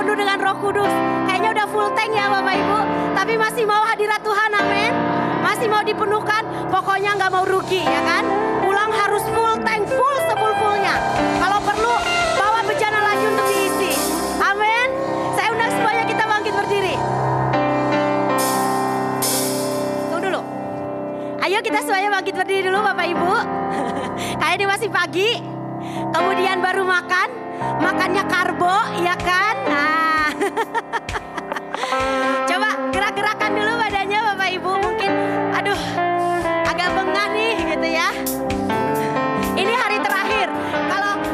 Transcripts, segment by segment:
penuh dengan Roh Kudus. Kayaknya udah full tank ya Bapak Ibu. Tapi masih mau hadirat Tuhan, amin. Masih mau dipenuhkan, pokoknya nggak mau rugi ya kan. Pulang harus full tank, full sepul-fullnya. Kalau perlu bawa bejana lagi untuk diisi. Amin. Saya undang semuanya kita bangkit berdiri. Tunggu dulu. Ayo kita semuanya bangkit berdiri dulu Bapak Ibu. Kayaknya masih pagi. Kemudian baru makan. Makannya karbo ya kan. Nah. Coba gerak-gerakan dulu badannya Bapak Ibu. Mungkin aduh agak bengah nih gitu ya. Ini hari terakhir.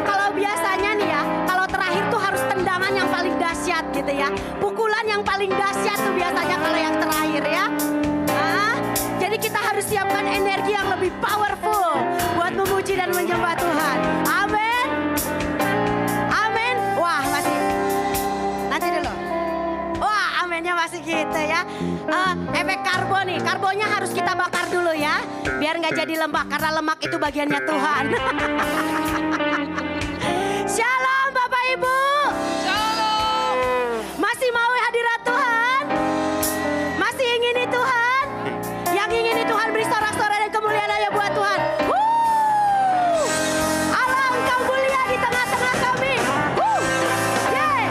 Kalau biasanya nih ya, kalau terakhir tuh harus tendangan yang paling dahsyat gitu ya. Pukulan yang paling dahsyat tuh biasanya kalau yang terakhir ya. Nah, jadi kita harus siapkan energi yang lebih powerful buat memuji dan menyembah Tuhan. Amin. Amin. Wah, masih. Nanti dulu. Wah, aminnya masih gitu ya. Efek karbo nih. Karbonya harus kita bakar dulu ya. Biar nggak jadi lemak. Karena lemak itu bagiannya Tuhan. Shalom Bapak Ibu. Shalom. Masih mau hadirat Tuhan? Masih ingini Tuhan? Yang ingini Tuhan beri sorak-sorai dan kemuliaan aja buat Tuhan. Allah Engkau mulia di tengah-tengah kami. Yeay.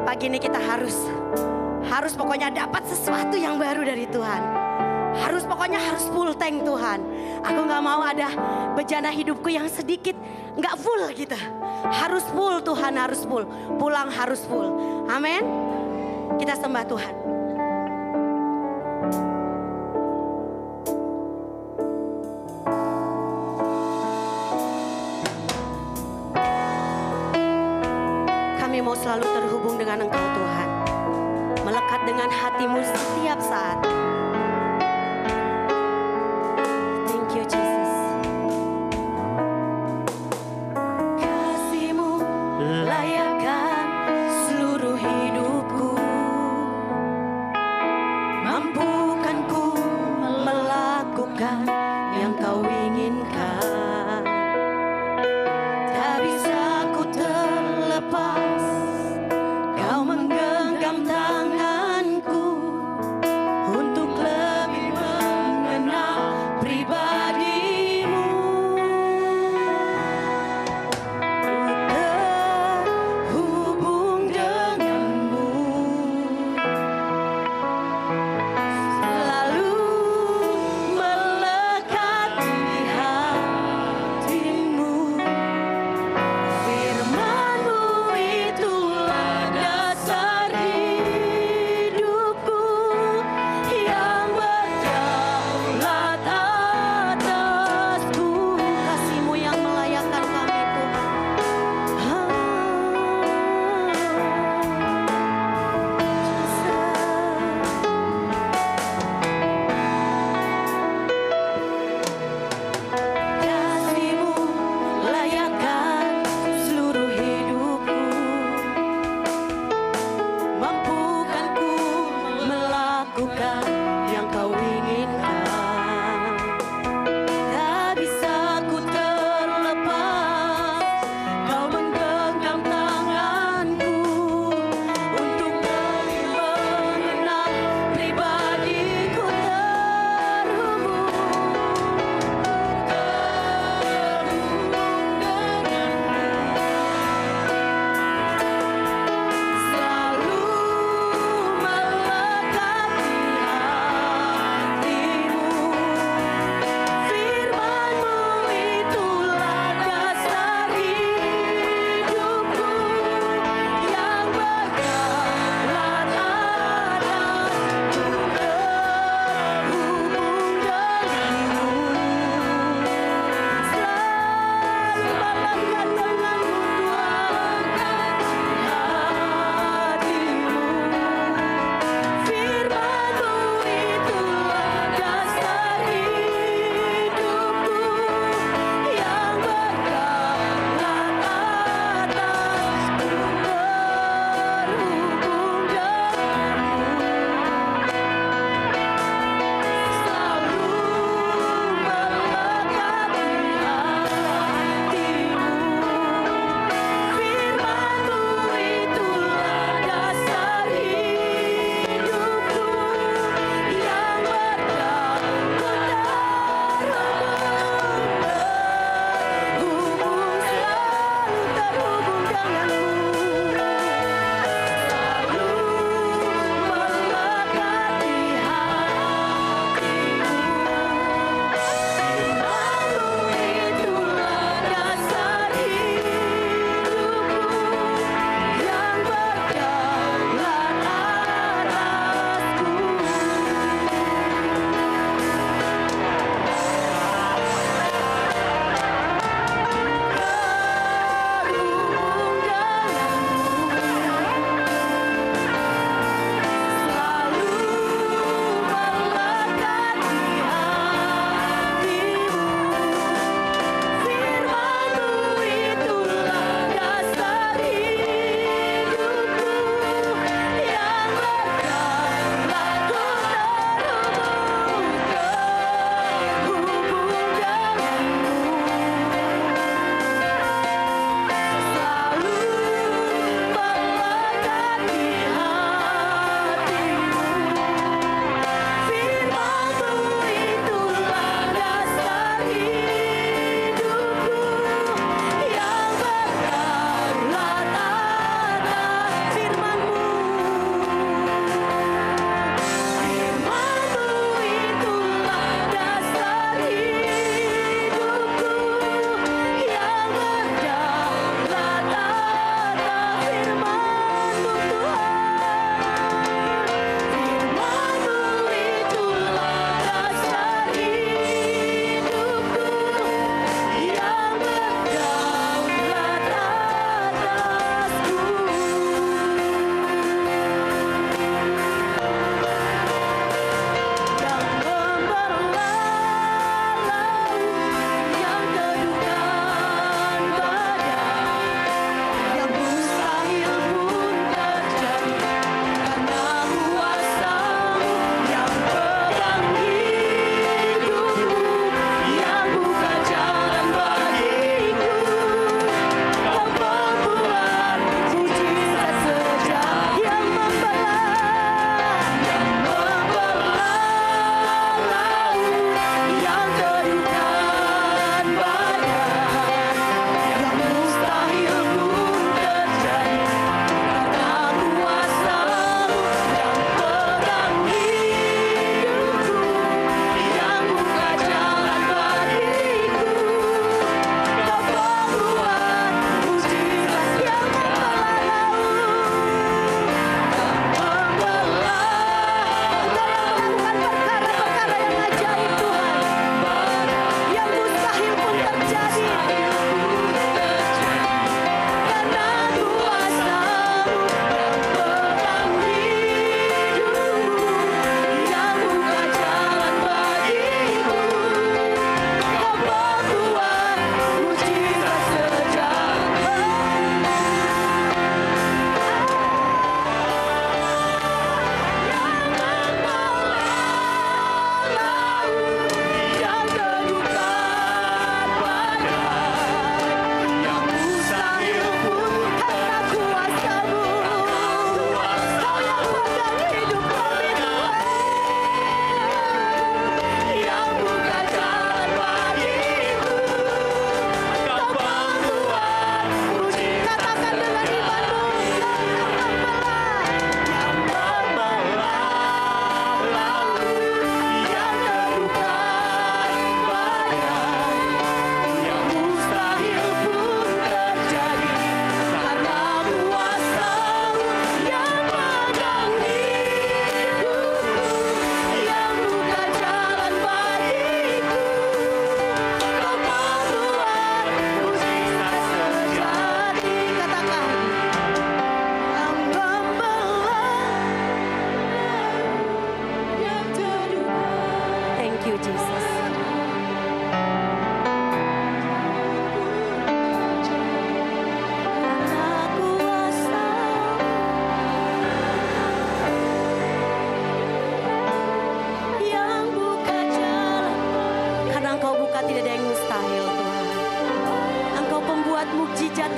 Pagi ini kita harus pokoknya dapat sesuatu yang baru dari Tuhan. Pokoknya harus full tank Tuhan. Aku gak mau ada bejana hidupku yang sedikit gak full gitu. Harus full Tuhan, harus full. Pulang harus full. Amin. Kita sembah Tuhan. Kami mau selalu terhubung dengan Engkau Tuhan. Melekat dengan hatimu setiap saat. Thank you Jesus. Kasih-Mu layakkan seluruh hidupku. Mampukan ku melakukan yang Kau inginkan. Tak bisa ku terlepas, Kau menggenggam tanganku untuk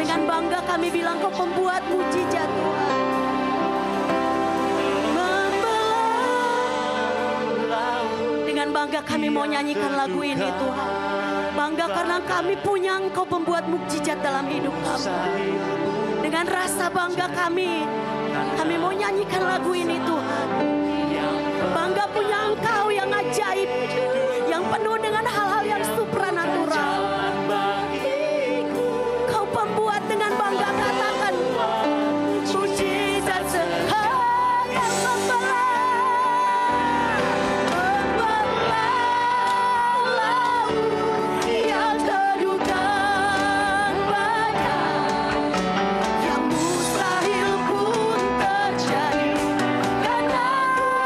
Dengan bangga kami bilang Kau pembuat mujizat Tuhan. Dengan bangga kami mau nyanyikan lagu ini Tuhan. Bangga karena kami punya Engkau pembuat mukjizat dalam hidup kami. Dengan rasa bangga kami mau nyanyikan lagu ini Tuhan. Bangga punya Engkau yang ajaib, yang penuh dengan hal-hal yang supranatural. Kau pembuat, dengan bangga katakan mujizat yang membelah laut yang kedudukan banyak, yang mustahil pun terjadi karena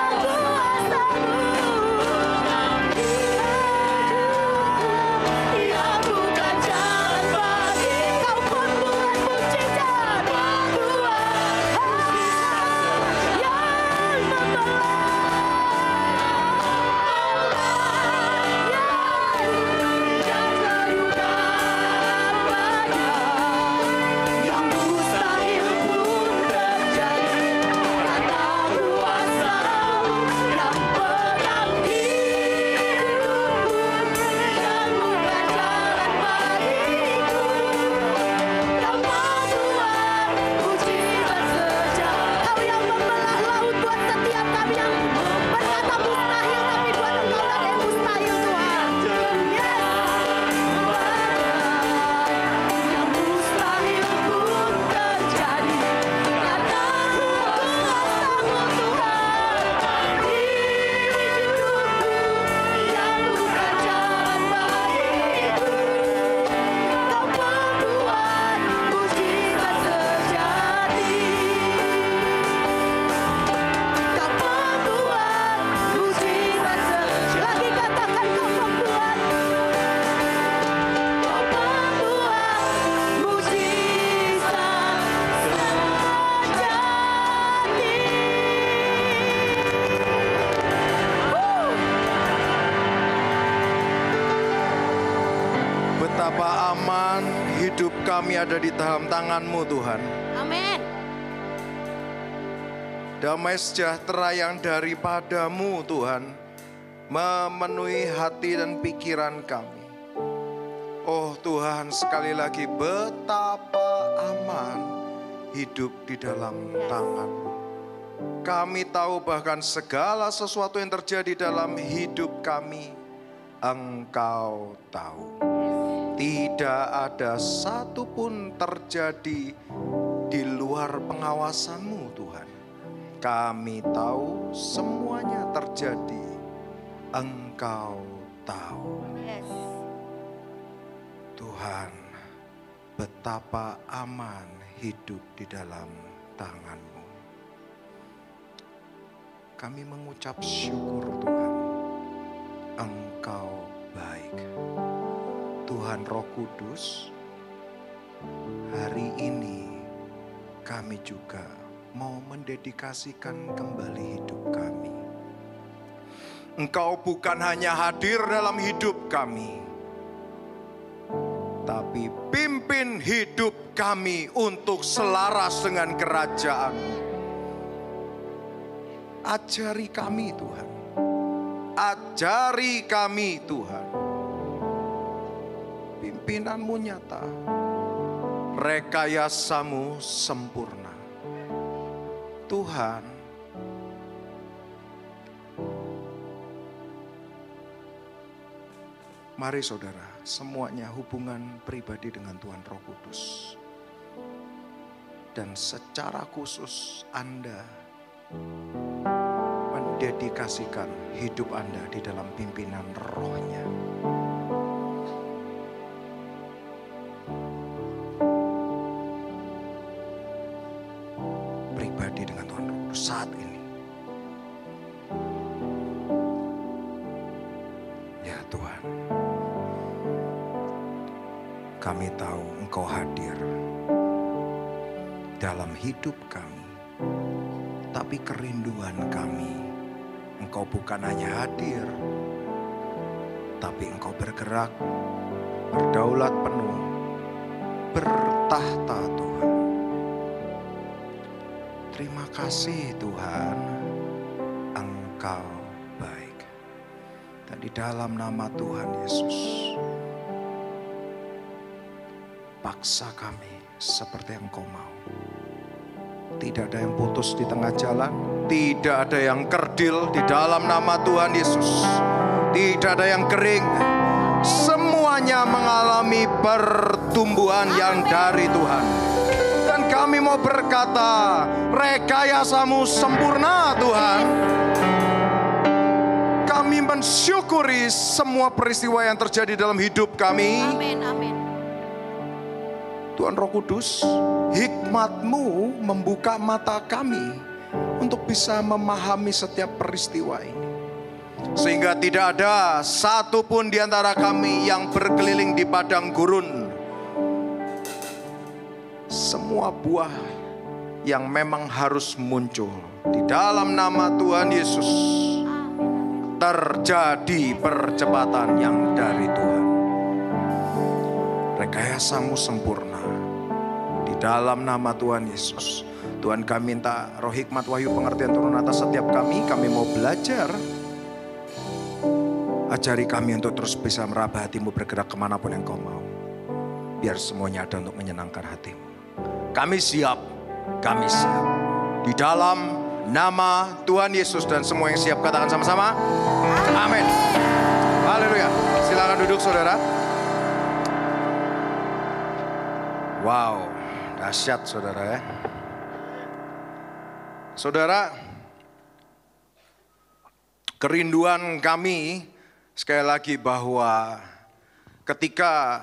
kuasa-Mu. Yang bukan jalan bagi Kau pembuat mujizat, Tuhan yang membelah yang mustahil pun terjadi karena kuasa-Mu yang pegang hidupku, yang bukan jalan bagiku, yang membuat mujizat sejak. Kau yang membelah laut buat setiap kami yang berkata mustahil, tapi buat Engkau tak ada yang mustahil Tuhan. Yes. Yang mustahil pun terjadi karena kuasa-Mu Tuhan. Hidupku yang bukan jalan bagiku, Kau membuat mujizat sejati. Kau membuat mujizat sejati. Lagi katakan Kau membuat mujizat sejati. Betapa aman hidup kami ada di dalam tangan-Mu Tuhan. Amin. Damai sejahtera yang daripada-Mu Tuhan memenuhi hati dan pikiran kami. Oh Tuhan, sekali lagi betapa aman hidup di dalam tangan-Mu. Kami tahu bahkan segala sesuatu yang terjadi dalam hidup kami, Engkau tahu. Tidak ada satupun terjadi di luar pengawasan-Mu Tuhan. Kami tahu semuanya terjadi, Engkau tahu. Yes. Tuhan, betapa aman hidup di dalam tangan-Mu. Kami mengucap syukur Tuhan, Engkau baik. Tuhan Roh Kudus, hari ini kami juga mau mendedikasikan kembali hidup kami. Engkau bukan hanya hadir dalam hidup kami, tapi pimpin hidup kami untuk selaras dengan kerajaan-Mu. Ajari kami Tuhan, ajari kami Tuhan. Pimpinan-Mu nyata, rekayasa-Mu sempurna. Tuhan, mari saudara, semuanya hubungan pribadi dengan Tuhan Roh Kudus. Dan secara khusus Anda mendedikasikan hidup Anda di dalam pimpinan Roh-Nya. Pribadi dengan Tuhan Roh Kudus saat ini. Ya Tuhan, kami tahu Engkau hadir dalam hidup kami, tapi kerinduan kami, Engkau bukan hanya hadir, tapi Engkau bergerak, berdaulat penuh, bertata tahta Tuhan. Terima kasih Tuhan, Engkau baik. Dan di dalam nama Tuhan Yesus, paksa kami seperti yang Engkau mau. Tidak ada yang putus di tengah jalan, tidak ada yang kerdil di dalam nama Tuhan Yesus. Tidak ada yang kering, semuanya mengalami pertumbuhan yang dari Tuhan. Dan kami mau berkata, rekayasamu sempurna Tuhan. Kami mensyukuri semua peristiwa yang terjadi dalam hidup kami. Amin, amin. Tuhan Roh Kudus, hikmat-Mu membuka mata kami untuk bisa memahami setiap peristiwa ini. Sehingga tidak ada satupun di antara kami yang berkeliling di padang gurun. Semua buah yang memang harus muncul di dalam nama Tuhan Yesus, terjadi percepatan yang dari Tuhan. Rekayasamu sempurna di dalam nama Tuhan Yesus. Tuhan, kami minta roh hikmat, wahyu, pengertian turun atas setiap kami. Kami mau belajar. Ajari kami untuk terus bisa meraba hati-Mu, bergerak kemanapun yang Kau mau. Biar semuanya ada untuk menyenangkan hati-Mu. Kami siap, kami siap. Di dalam nama Tuhan Yesus, dan semua yang siap katakan sama-sama. Amin. Haleluya. Silakan duduk saudara. Wow, dahsyat saudara ya. Saudara, kerinduan kami sekali lagi bahwa ketika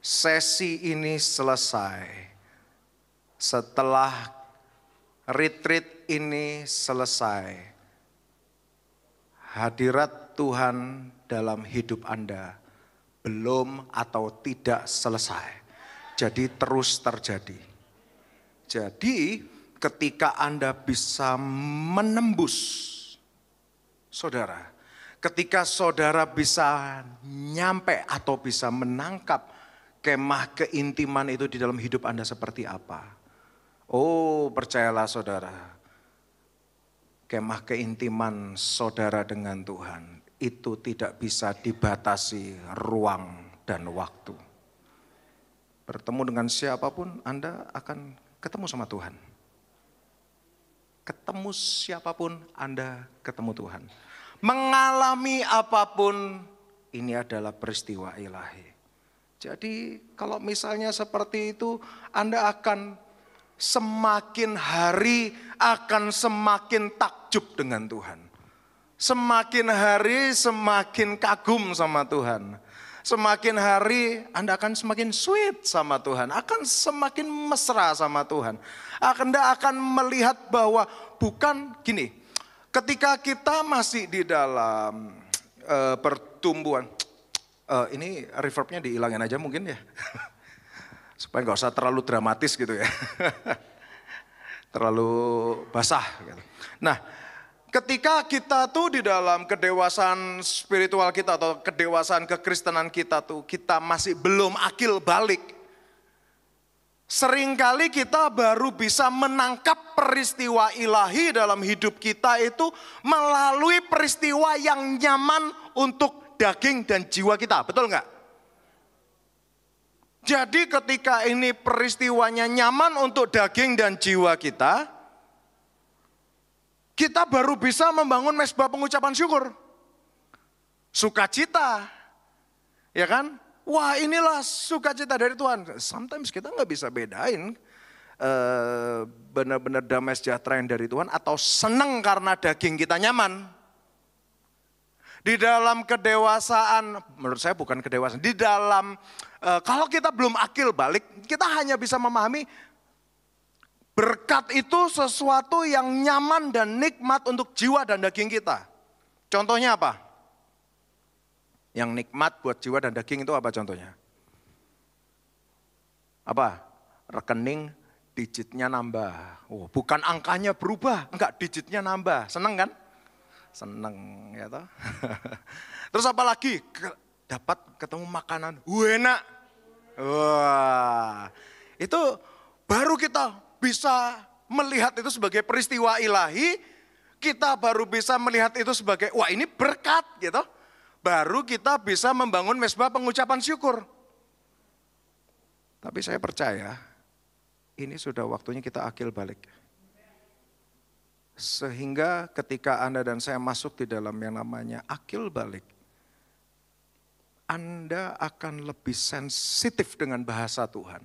sesi ini selesai, setelah retreat ini selesai, hadirat Tuhan dalam hidup Anda belum atau tidak selesai. Jadi terus terjadi. Jadi ketika Anda bisa menembus, saudara, ketika saudara bisa nyampe atau bisa menangkap kemah keintiman itu di dalam hidup Anda seperti apa. Oh, percayalah saudara, kemah keintiman saudara dengan Tuhan itu tidak bisa dibatasi ruang dan waktu. Bertemu dengan siapapun Anda akan ketemu sama Tuhan. Ketemu siapapun Anda ketemu Tuhan. Mengalami apapun, ini adalah peristiwa ilahi. Jadi kalau misalnya seperti itu, Anda akan semakin hari akan semakin takjub dengan Tuhan. Semakin hari semakin kagum sama Tuhan. Semakin hari Anda akan semakin sweet sama Tuhan. Akan semakin mesra sama Tuhan. Anda akan melihat bahwa bukan gini. Ketika kita masih di dalam pertumbuhan. Ini reverbnya dihilangin aja mungkin ya. Supaya gak usah terlalu dramatis gitu ya. Terlalu basah gitu. Nah, ketika kita tuh di dalam kedewasaan spiritual kita atau kedewasaan kekristenan kita tuh, kita masih belum akil balik. Seringkali kita baru bisa menangkap peristiwa ilahi dalam hidup kita itu melalui peristiwa yang nyaman untuk daging dan jiwa kita, betul nggak? Jadi ketika ini peristiwanya nyaman untuk daging dan jiwa kita baru bisa membangun mezbah pengucapan syukur. Sukacita. Ya kan? Wah, inilah sukacita dari Tuhan. Sometimes kita nggak bisa bedain benar-benar damai sejahtera yang dari Tuhan atau senang karena daging kita nyaman. Di dalam kedewasaan, menurut saya bukan kedewasaan, di dalam kalau kita belum akil balik, kita hanya bisa memahami berkat itu sesuatu yang nyaman dan nikmat untuk jiwa dan daging kita. Contohnya apa? Yang nikmat buat jiwa dan daging itu apa contohnya? Apa? Rekening digitnya nambah. Oh, bukan angkanya berubah, enggak, digitnya nambah. Seneng kan? Seneng ya toh. Terus apa lagi? Dapat ketemu makanan enak. Wah, itu baru kita bisa melihat itu sebagai peristiwa ilahi, kita baru bisa melihat itu sebagai, wah ini berkat gitu. Baru kita bisa membangun mezbah pengucapan syukur. Tapi saya percaya, ini sudah waktunya kita akil balik. Sehingga ketika Anda dan saya masuk di dalam yang namanya akil balik, Anda akan lebih sensitif dengan bahasa Tuhan.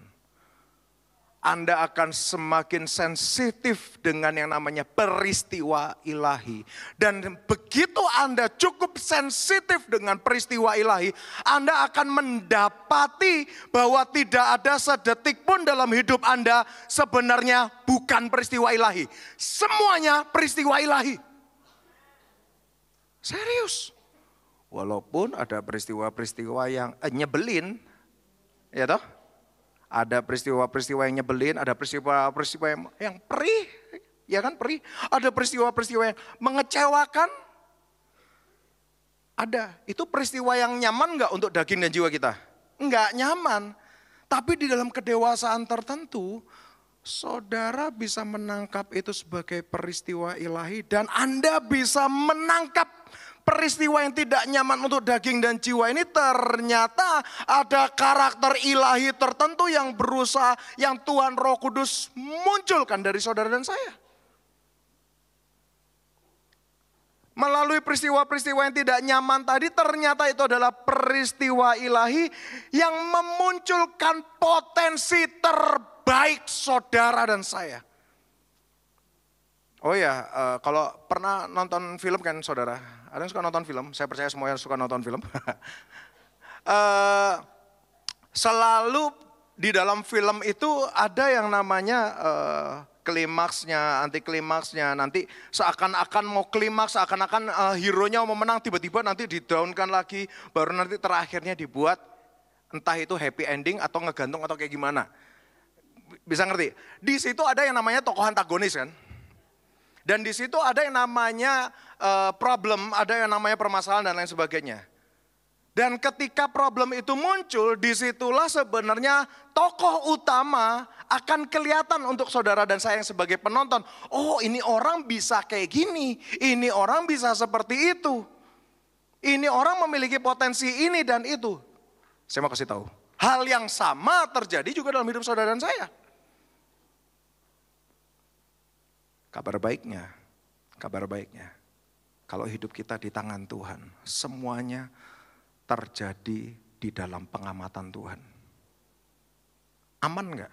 Anda akan semakin sensitif dengan yang namanya peristiwa ilahi. Dan begitu Anda cukup sensitif dengan peristiwa ilahi, Anda akan mendapati bahwa tidak ada sedetik pun dalam hidup Anda sebenarnya bukan peristiwa ilahi. Semuanya peristiwa ilahi. Serius. Walaupun ada peristiwa-peristiwa yang nyebelin, ya toh? Ada peristiwa-peristiwa yang nyebelin, ada peristiwa-peristiwa yang perih, ya kan perih. Ada peristiwa-peristiwa yang mengecewakan. Ada, itu peristiwa yang nyaman enggak untuk daging dan jiwa kita? Enggak nyaman. Tapi di dalam kedewasaan tertentu, saudara bisa menangkap itu sebagai peristiwa ilahi dan Anda bisa menangkap peristiwa yang tidak nyaman untuk daging dan jiwa ini ternyata ada karakter ilahi tertentu yang berusaha, yang Tuhan Roh Kudus munculkan dari saudara dan saya. Melalui peristiwa-peristiwa yang tidak nyaman tadi ternyata itu adalah peristiwa ilahi yang memunculkan potensi terbaik saudara dan saya. Oh ya, kalau pernah nonton film kan saudara? Ada yang suka nonton film? Saya percaya semuanya suka nonton film. Selalu di dalam film itu ada yang namanya klimaksnya, anti klimaksnya. Nanti seakan-akan mau klimaks, seakan-akan hero-nya mau menang, tiba-tiba nanti di-down-kan lagi. Baru nanti terakhirnya dibuat entah itu happy ending atau ngegantung atau kayak gimana. Bisa ngerti? Di situ ada yang namanya tokoh antagonis kan. Dan di situ ada yang namanya problem, ada yang namanya permasalahan dan lain sebagainya. Dan ketika problem itu muncul, disitulah sebenarnya tokoh utama akan kelihatan untuk saudara dan saya yang sebagai penonton. Oh ini orang bisa kayak gini, ini orang bisa seperti itu. Ini orang memiliki potensi ini dan itu. Saya mau kasih tahu, hal yang sama terjadi juga dalam hidup saudara dan saya. Kabar baiknya, kalau hidup kita di tangan Tuhan, semuanya terjadi di dalam pengamatan Tuhan. Aman enggak?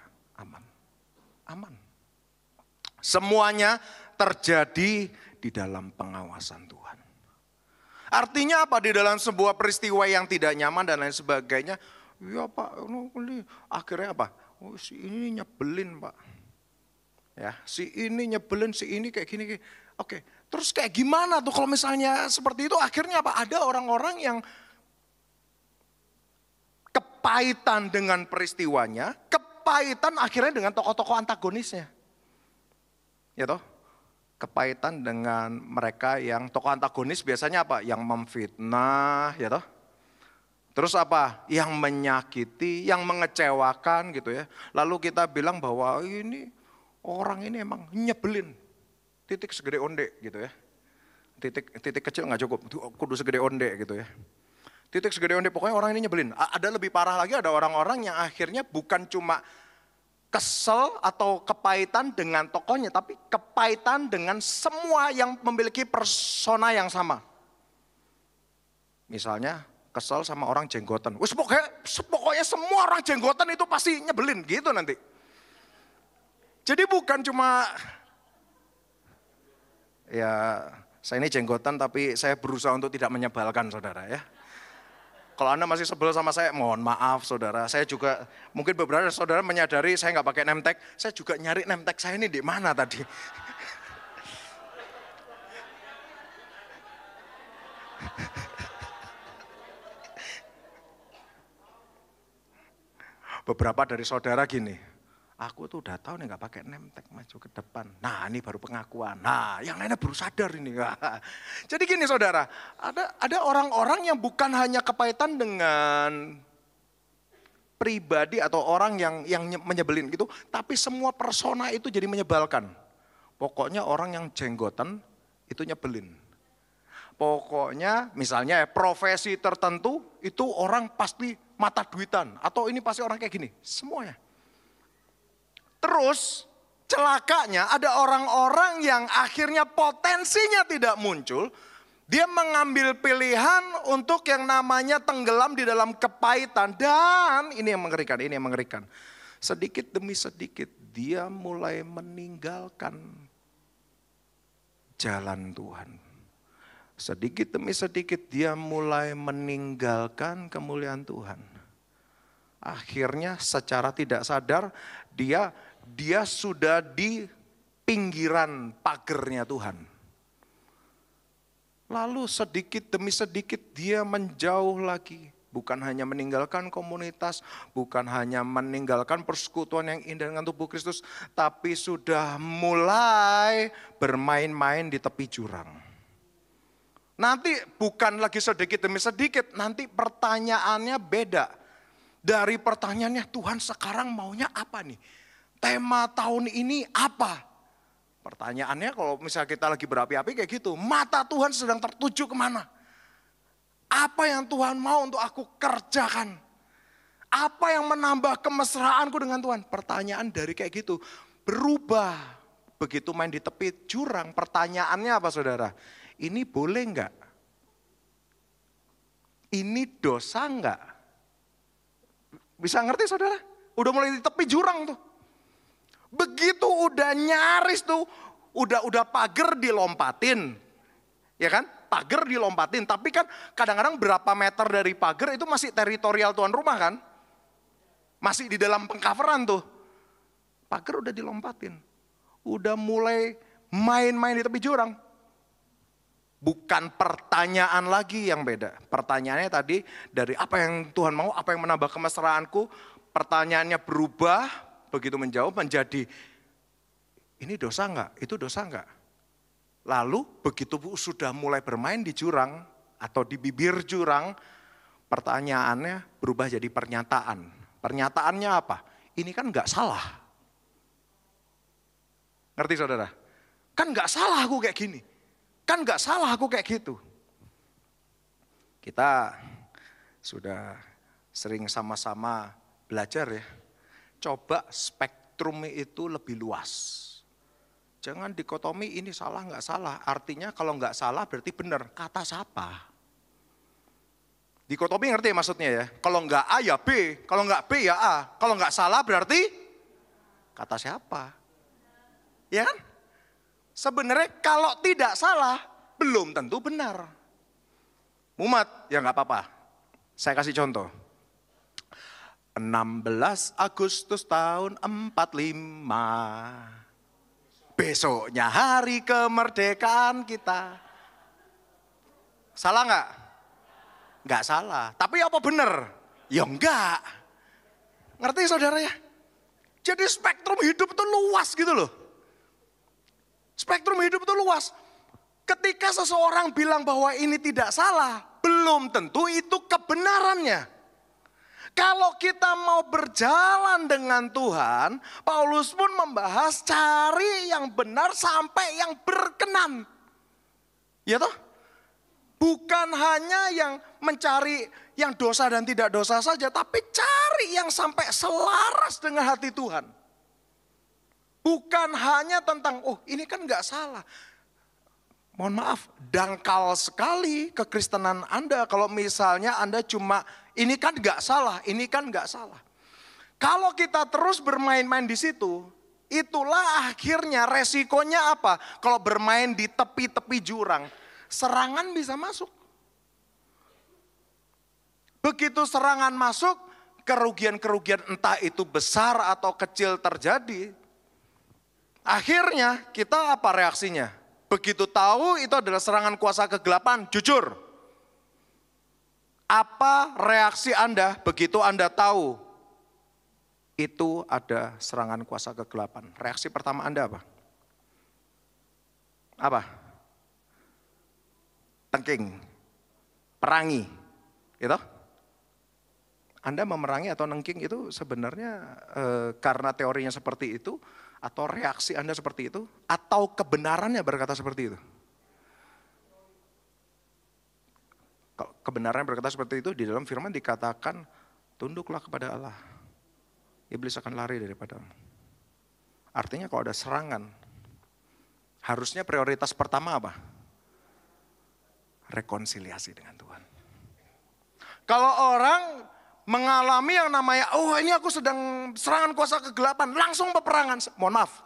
Aman. Semuanya terjadi di dalam pengawasan Tuhan. Artinya apa? Di dalam sebuah peristiwa yang tidak nyaman dan lain sebagainya, ya Pak, ini akhirnya apa? Oh, si ini nyebelin Pak. Ya, si ini nyebelin, si ini kayak gini. Oke, terus kayak gimana tuh kalau misalnya seperti itu? Akhirnya apa? Ada orang-orang yang kepahitan dengan peristiwanya, kepahitan akhirnya dengan tokoh-tokoh antagonisnya. Ya toh? Kepahitan dengan mereka yang tokoh antagonis biasanya apa? Yang memfitnah, ya toh? Terus apa? Yang menyakiti, yang mengecewakan gitu ya. Lalu kita bilang bahwa ini orang ini emang nyebelin, titik segede onde gitu ya. Titik kecil nggak cukup, kudu segede onde gitu ya. Titik segede onde, pokoknya orang ini nyebelin. Ada lebih parah lagi, ada orang-orang yang akhirnya bukan cuma kesel atau kepahitan dengan tokohnya, tapi kepahitan dengan semua yang memiliki persona yang sama. Misalnya kesel sama orang jenggotan. Wes pokoknya semua orang jenggotan itu pasti nyebelin gitu nanti. Jadi bukan cuma, ya saya ini jenggotan tapi saya berusaha untuk tidak menyebalkan saudara ya. Kalau Anda masih sebel sama saya, mohon maaf saudara. Saya juga, mungkin beberapa saudara menyadari saya nggak pakai name tag, saya juga nyari name tag saya ini di mana tadi. Beberapa dari saudara gini. Aku tuh udah tahu nih nggak pakai name tag maju ke depan. Nah ini baru pengakuan. Nah yang lainnya baru sadar ini. Jadi gini saudara, ada orang-orang yang bukan hanya kepahitan dengan pribadi atau orang yang menyebelin gitu, tapi semua persona itu jadi menyebalkan. Pokoknya orang yang jenggotan itu nyebelin. Pokoknya misalnya profesi tertentu itu orang pasti mata duitan atau ini pasti orang kayak gini, semuanya. Terus celakanya ada orang-orang yang akhirnya potensinya tidak muncul. Dia mengambil pilihan untuk yang namanya tenggelam di dalam kepahitan. Dan ini yang mengerikan, sedikit demi sedikit dia mulai meninggalkan jalan Tuhan. Sedikit demi sedikit dia mulai meninggalkan kemuliaan Tuhan. Akhirnya secara tidak sadar dia sudah di pinggiran pagernya Tuhan. Lalu sedikit demi sedikit dia menjauh lagi. Bukan hanya meninggalkan komunitas, bukan hanya meninggalkan persekutuan yang indah dengan tubuh Kristus, tapi sudah mulai bermain-main di tepi jurang. Nanti bukan lagi sedikit demi sedikit, nanti pertanyaannya beda. Dari pertanyaannya, Tuhan sekarang maunya apa nih? Tema tahun ini apa? Pertanyaannya kalau misalnya kita lagi berapi-api kayak gitu, mata Tuhan sedang tertuju kemana? Apa yang Tuhan mau untuk aku kerjakan? Apa yang menambah kemesraanku dengan Tuhan? Pertanyaan dari kayak gitu berubah. Begitu main di tepi jurang, pertanyaannya apa saudara? Ini boleh enggak? Ini dosa enggak? Bisa ngerti saudara? Udah mulai di tepi jurang tuh. Begitu udah nyaris tuh, udah pagar dilompatin, ya kan? Pagar dilompatin, tapi kan kadang-kadang berapa meter dari pagar itu masih teritorial tuan rumah kan? Masih di dalam pengcoveran tuh. Pagar udah dilompatin, udah mulai main-main di tepi jurang. Bukan pertanyaan lagi yang beda. Pertanyaannya tadi dari apa yang Tuhan mau, apa yang menambah kemesraanku. Pertanyaannya berubah. Begitu menjawab menjadi, ini dosa enggak? Itu dosa enggak? Lalu begitu sudah mulai bermain di jurang atau di bibir jurang, pertanyaannya berubah jadi pernyataan. Pernyataannya apa? Ini kan enggak salah. Ngerti saudara? Kan enggak salah aku kayak gini. Kan enggak salah aku kayak gitu. Kita sudah sering sama-sama belajar ya. Coba spektrum itu lebih luas. Jangan dikotomi ini salah nggak salah. Artinya kalau nggak salah berarti benar. Kata siapa? Dikotomi ngerti ya maksudnya ya? Kalau nggak A ya B, kalau nggak B ya A. Kalau nggak salah berarti kata siapa? Ya kan? Sebenarnya kalau tidak salah belum tentu benar. Mumat ya nggak apa-apa. Saya kasih contoh. 16 Agustus tahun 45. Besoknya hari kemerdekaan kita. Salah nggak? Nggak salah. Tapi apa benar? Ya enggak. Ngerti saudara ya? Jadi spektrum hidup itu luas gitu loh. Spektrum hidup itu luas. Ketika seseorang bilang bahwa ini tidak salah, belum tentu itu kebenarannya. Kalau kita mau berjalan dengan Tuhan, Paulus pun membahas cari yang benar sampai yang berkenan. Ya toh? Bukan hanya yang mencari yang dosa dan tidak dosa saja, tapi cari yang sampai selaras dengan hati Tuhan. Bukan hanya tentang, oh ini kan gak salah. Mohon maaf, dangkal sekali kekristenan Anda kalau misalnya Anda cuma ini kan gak salah, ini kan gak salah. Kalau kita terus bermain-main di situ, itulah akhirnya resikonya apa? Kalau bermain di tepi-tepi jurang, serangan bisa masuk. Begitu serangan masuk, kerugian-kerugian entah itu besar atau kecil terjadi. Akhirnya kita apa reaksinya? Begitu tahu itu adalah serangan kuasa kegelapan, jujur. Apa reaksi Anda begitu Anda tahu itu ada serangan kuasa kegelapan? Reaksi pertama Anda apa? Apa? Tengking, perangi, gitu? Anda memerangi atau nengking itu sebenarnya karena teorinya seperti itu, atau reaksi Anda seperti itu, atau kebenarannya berkata seperti itu? Kalau kebenarannya berkata seperti itu, di dalam firman dikatakan, tunduklah kepada Allah, iblis akan lari daripadamu. Artinya kalau ada serangan, harusnya prioritas pertama apa? Rekonsiliasi dengan Tuhan. Kalau orang mengalami yang namanya, oh ini aku sedang serangan kuasa kegelapan, langsung peperangan. Mohon maaf,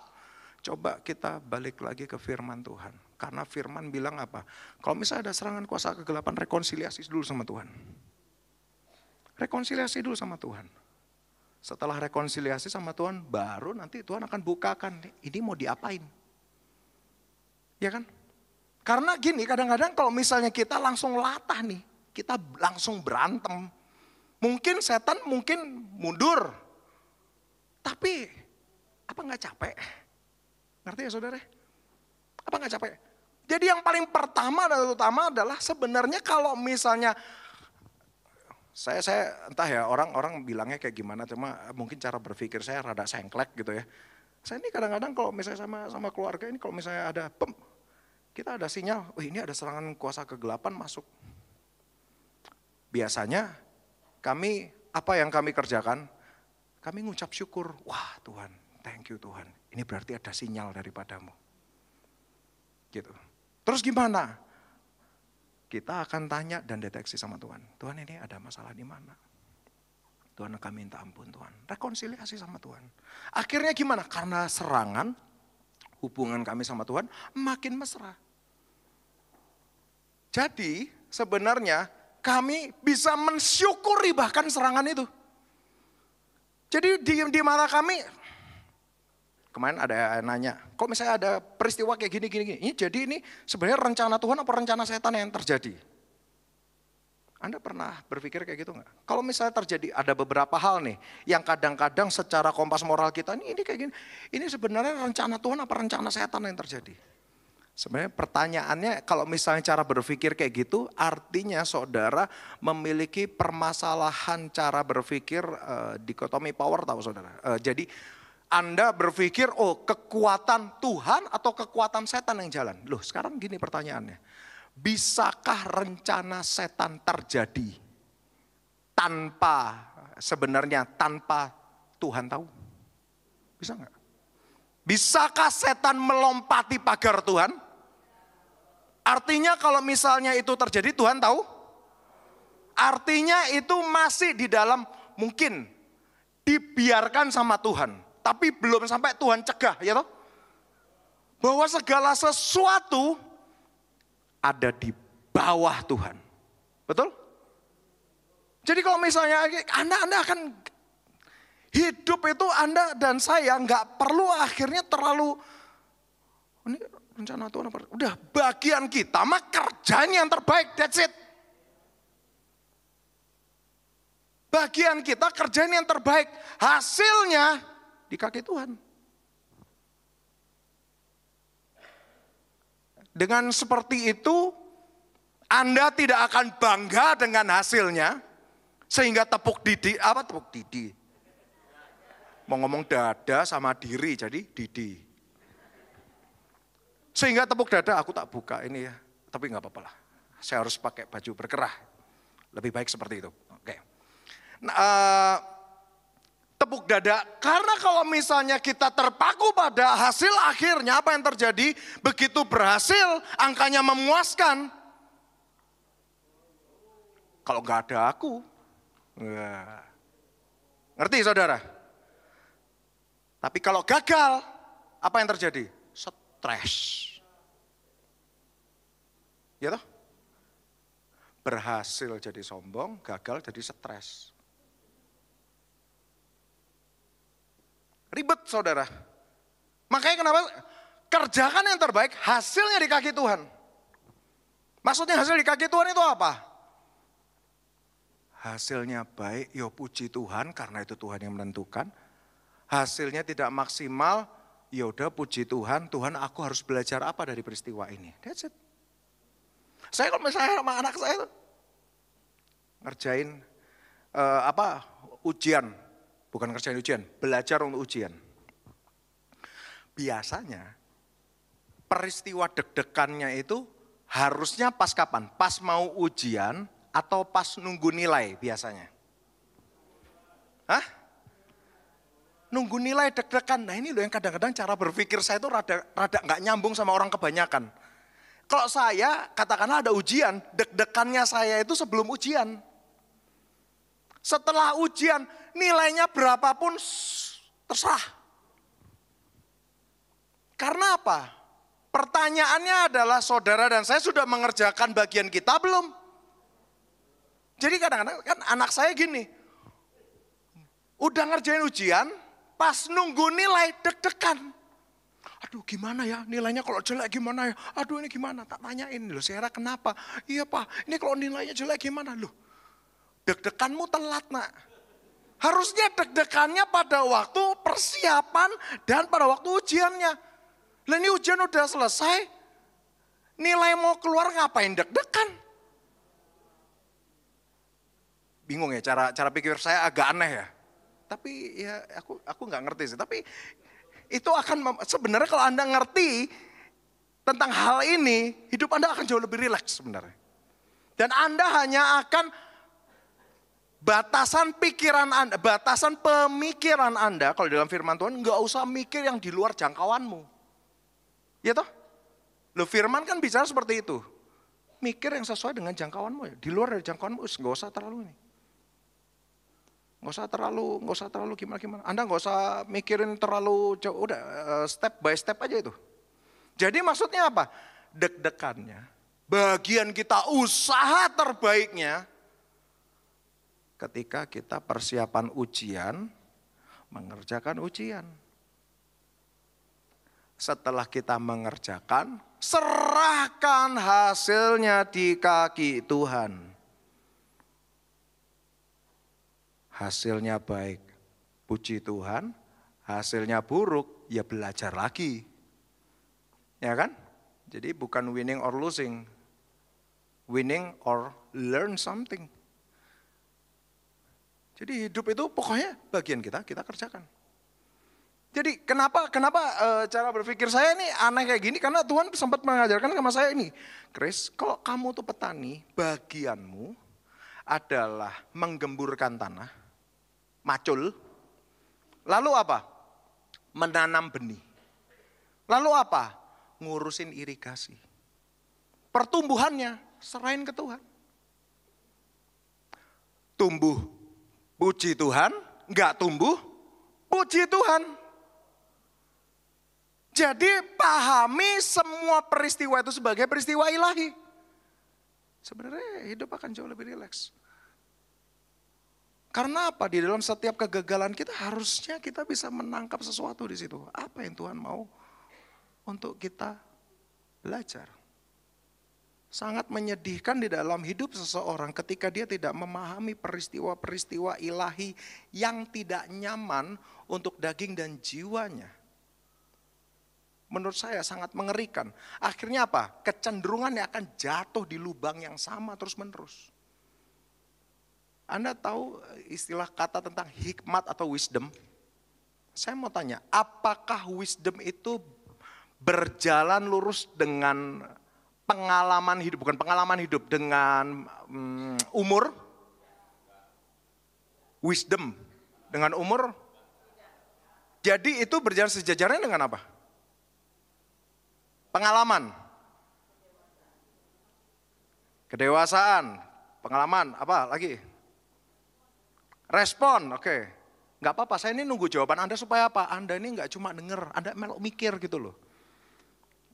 coba kita balik lagi ke firman Tuhan. Karena firman bilang apa? Kalau misalnya ada serangan kuasa kegelapan, rekonsiliasi dulu sama Tuhan. Rekonsiliasi dulu sama Tuhan. Setelah rekonsiliasi sama Tuhan, baru nanti Tuhan akan bukakan, ini mau diapain. Ya kan? Karena gini, kadang-kadang kalau misalnya kita langsung latah nih, kita langsung berantem. Mungkin setan mungkin mundur. Tapi apa nggak capek? Ngerti ya saudara? Apa nggak capek? Jadi yang paling pertama dan utama adalah sebenarnya kalau misalnya saya entah ya orang bilangnya kayak gimana, cuma mungkin cara berpikir saya rada sengklek gitu ya. Saya ini kadang-kadang kalau misalnya sama keluarga ini, kalau misalnya ada kita ada sinyal, oh ini ada serangan kuasa kegelapan masuk. Biasanya kami, apa yang kami kerjakan? Kami ngucap syukur, wah Tuhan, thank you Tuhan. Ini berarti ada sinyal daripadamu. Gitu. Terus gimana? Kita akan tanya dan deteksi sama Tuhan. Tuhan ini ada masalah di mana? Tuhan kami minta ampun Tuhan. Rekonsiliasi sama Tuhan. Akhirnya gimana? Karena serangan, hubungan kami sama Tuhan makin mesra. Jadi sebenarnya kami bisa mensyukuri bahkan serangan itu. Jadi di mata kami, kemarin ada nanya, kok misalnya ada peristiwa kayak gini, ini jadi ini sebenarnya rencana Tuhan apa rencana setan yang terjadi? Anda pernah berpikir kayak gitu nggak? Kalau misalnya terjadi ada beberapa hal nih, yang kadang-kadang secara kompas moral kita, ini kayak gini, ini sebenarnya rencana Tuhan apa rencana setan yang terjadi? Sebenarnya pertanyaannya kalau misalnya cara berpikir kayak gitu, artinya saudara memiliki permasalahan cara berpikir dikotomi power tahu saudara. Jadi Anda berpikir, oh kekuatan Tuhan atau kekuatan setan yang jalan. Loh sekarang gini pertanyaannya, bisakah rencana setan terjadi tanpa Tuhan tahu? Bisa nggak? Bisakah setan melompati pagar Tuhan? Artinya kalau misalnya itu terjadi Tuhan tahu? Artinya itu masih di dalam mungkin dibiarkan sama Tuhan. Tapi belum sampai Tuhan cegah ya toh? Bahwa segala sesuatu ada di bawah Tuhan. Betul? Jadi kalau misalnya Anda akan hidup itu Anda dan saya nggak perlu akhirnya terlalu ini rencana Tuhan apa? Udah bagian kita mah kerjain yang terbaik, that's it. Bagian kita kerjain yang terbaik, hasilnya di kaki Tuhan. Dengan seperti itu Anda tidak akan bangga dengan hasilnya sehingga tepuk didi. Mau ngomong dada sama diri jadi didi. Sehingga tepuk dada aku tak buka ini ya. Tapi gak apa-apa lah. Saya harus pakai baju berkerah. Lebih baik seperti itu. Oke. Nah, tepuk dada. Karena kalau misalnya kita terpaku pada hasil akhirnya apa yang terjadi? Begitu berhasil angkanya memuaskan. Kalau gak ada aku. Ngerti saudara? Tapi kalau gagal, apa yang terjadi? Stres. Ya toh? Berhasil jadi sombong, gagal jadi stres. Ribet saudara. Makanya kenapa? Kerjakan yang terbaik, hasilnya di kaki Tuhan. Maksudnya hasil di kaki Tuhan itu apa? Hasilnya baik, ya puji Tuhan karena itu Tuhan yang menentukan. Hasilnya tidak maksimal, ya udah puji Tuhan, Tuhan aku harus belajar apa dari peristiwa ini. That's it. Saya kalau misalnya sama anak saya tuh ngerjain ujian, bukan kerjain ujian, belajar untuk ujian. Biasanya peristiwa deg-degannya itu harusnya pas kapan? Pas mau ujian atau pas nunggu nilai biasanya? Hah? Nunggu nilai deg-degan. Nah ini loh yang kadang-kadang cara berpikir saya itu rada nggak nyambung sama orang kebanyakan. Kalau saya katakanlah ada ujian, deg-degannya saya itu sebelum ujian. Setelah ujian nilainya berapapun terserah. Karena apa? Pertanyaannya adalah saudara dan saya sudah mengerjakan bagian kita belum? Jadi kadang-kadang kan anak saya gini, udah ngerjain ujian, pas nunggu nilai deg-degan. Aduh gimana ya nilainya kalau jelek gimana ya? Aduh ini gimana? Tak tanyain loh, Sarah kenapa? Iya Pak, ini kalau nilainya jelek gimana loh? Deg-deganmu telat nak. Harusnya deg-degannya pada waktu persiapan dan pada waktu ujiannya. Lah ini ujian udah selesai, nilai mau keluar ngapain deg-degan? Bingung ya cara pikir saya agak aneh ya. Tapi ya aku nggak ngerti sih. Tapi itu akan sebenarnya kalau Anda ngerti tentang hal ini, hidup Anda akan jauh lebih rileks sebenarnya. Dan Anda hanya akan batasan pikiran Anda, batasan pemikiran Anda kalau dalam firman Tuhan nggak usah mikir yang di luar jangkauanmu. Ya toh? Loh firman kan bicara seperti itu. Mikir yang sesuai dengan jangkauanmu ya. Di luar dari jangkauanmu nggak usah terlalu ini. Nggak usah terlalu gimana-gimana. Anda nggak usah mikirin terlalu jauh, udah step by step aja itu. Jadi maksudnya apa? Deg-degannya, bagian kita usaha terbaiknya ketika kita persiapan ujian, mengerjakan ujian. Setelah kita mengerjakan, serahkan hasilnya di kaki Tuhan. Hasilnya baik, puji Tuhan. Hasilnya buruk, ya belajar lagi. Ya kan? Jadi bukan winning or losing. Winning or learn something. Jadi hidup itu pokoknya bagian kita kerjakan. Jadi kenapa cara berpikir saya ini aneh kayak gini? Karena Tuhan sempat mengajarkan sama saya ini. Chris, kalau kamu tuh petani, bagianmu adalah menggemburkan tanah, macul. Lalu apa? Menanam benih. Lalu apa? Ngurusin irigasi. Pertumbuhannya serahin ke Tuhan. Tumbuh, puji Tuhan. Enggak tumbuh, puji Tuhan. Jadi pahami semua peristiwa itu sebagai peristiwa ilahi. Sebenarnya hidup akan jauh lebih rileks. Karena apa? Di dalam setiap kegagalan kita harusnya kita bisa menangkap sesuatu di situ. Apa yang Tuhan mau untuk kita belajar. Sangat menyedihkan di dalam hidup seseorang ketika dia tidak memahami peristiwa-peristiwa ilahi yang tidak nyaman untuk daging dan jiwanya. Menurut saya sangat mengerikan. Akhirnya apa? Kecenderungannya akan jatuh di lubang yang sama terus menerus. Anda tahu istilah kata tentang hikmat atau wisdom? Saya mau tanya, apakah wisdom itu berjalan lurus dengan pengalaman hidup, bukan pengalaman hidup, dengan umur? Wisdom dengan umur? Jadi itu berjalan sejajarnya dengan apa? Pengalaman, kedewasaan, pengalaman, apa lagi? Respon, oke. Nggak apa-apa, saya ini nunggu jawaban Anda supaya apa? Anda ini nggak cuma denger, Anda melok mikir gitu loh.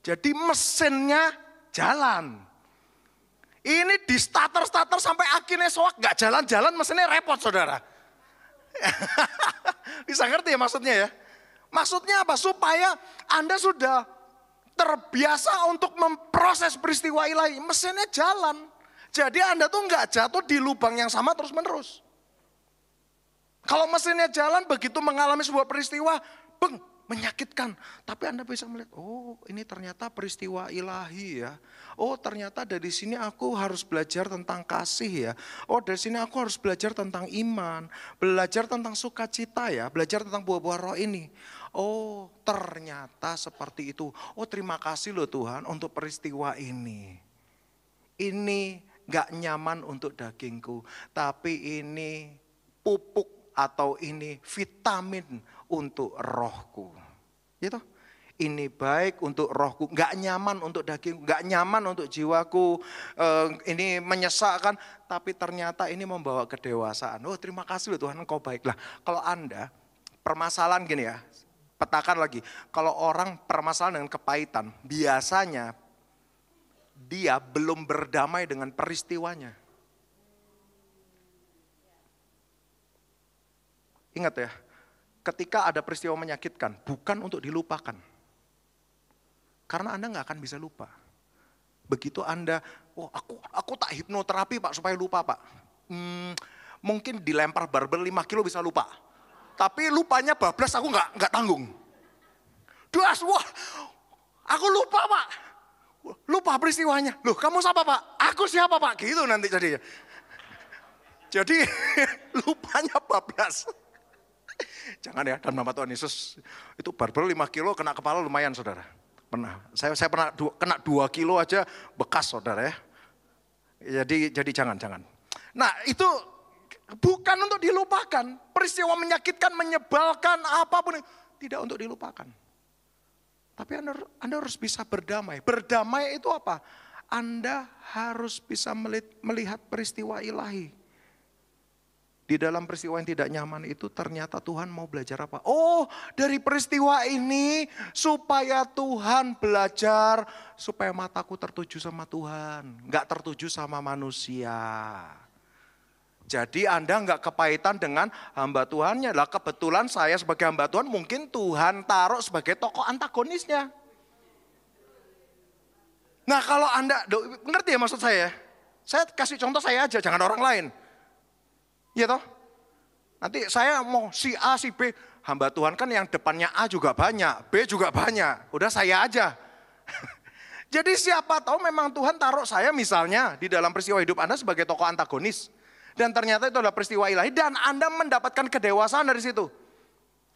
Jadi mesinnya jalan. Ini di starter sampai akhirnya soak nggak jalan-jalan, mesinnya repot saudara. Bisa ngerti ya maksudnya ya? Maksudnya apa? Supaya Anda sudah terbiasa untuk memproses peristiwa ilahi, mesinnya jalan. Jadi Anda tuh nggak jatuh di lubang yang sama terus menerus. Kalau mesinnya jalan begitu mengalami sebuah peristiwa, menyakitkan. Tapi Anda bisa melihat, oh ini ternyata peristiwa ilahi ya. Oh ternyata dari sini aku harus belajar tentang kasih ya. Oh dari sini aku harus belajar tentang iman. Belajar tentang sukacita ya. Belajar tentang buah-buah roh ini. Oh ternyata seperti itu. Oh terima kasih loh Tuhan untuk peristiwa ini. Ini gak nyaman untuk dagingku. Tapi ini pupuk atau ini vitamin untuk rohku. Gitu. Ini baik untuk rohku, gak nyaman untuk daging, gak nyaman untuk jiwaku, ini menyesakkan, tapi ternyata ini membawa kedewasaan. Oh terima kasih loh Tuhan, Engkau baiklah. Kalau Anda, permasalahan gini ya, petakan lagi. Kalau orang permasalahan dengan kepahitan, biasanya dia belum berdamai dengan peristiwanya. Ingat ya, ketika ada peristiwa menyakitkan, bukan untuk dilupakan. Karena Anda gak akan bisa lupa. Begitu Anda, oh aku tak hipnoterapi Pak supaya lupa Pak. Mungkin dilempar barbel 5 kilo bisa lupa. Tapi lupanya bablas aku gak tanggung. Das, wah aku lupa Pak. Lupa peristiwanya. Loh kamu siapa Pak? Aku siapa Pak? Gitu nanti jadinya. Jadi lupanya bablas. Jangan ya, dalam nama Tuhan Yesus. Itu barbel 5 kilo kena kepala lumayan saudara. Pernah, saya pernah kena 2 kilo aja bekas saudara ya. Jadi jangan. Nah itu bukan untuk dilupakan. Peristiwa menyakitkan, menyebalkan, apapun. Tidak untuk dilupakan. Tapi Anda harus bisa berdamai. Berdamai itu apa? Anda harus bisa melihat peristiwa ilahi. Di dalam peristiwa yang tidak nyaman itu ternyata Tuhan mau belajar apa? Oh dari peristiwa ini supaya Tuhan belajar, supaya mataku tertuju sama Tuhan. Gak tertuju sama manusia. Jadi Anda gak kepahitan dengan hamba Tuhannya. Lah kebetulan saya sebagai hamba Tuhan mungkin Tuhan taruh sebagai tokoh antagonisnya. Nah kalau Anda, ngerti ya maksud saya? Saya kasih contoh saya aja, jangan orang lain. Iya toh? Nanti saya mau si A, si B. Hamba Tuhan kan yang depannya A juga banyak, B juga banyak. Udah saya aja. Jadi siapa tahu memang Tuhan taruh saya misalnya di dalam peristiwa hidup Anda sebagai tokoh antagonis. Dan ternyata itu adalah peristiwa ilahi dan Anda mendapatkan kedewasaan dari situ.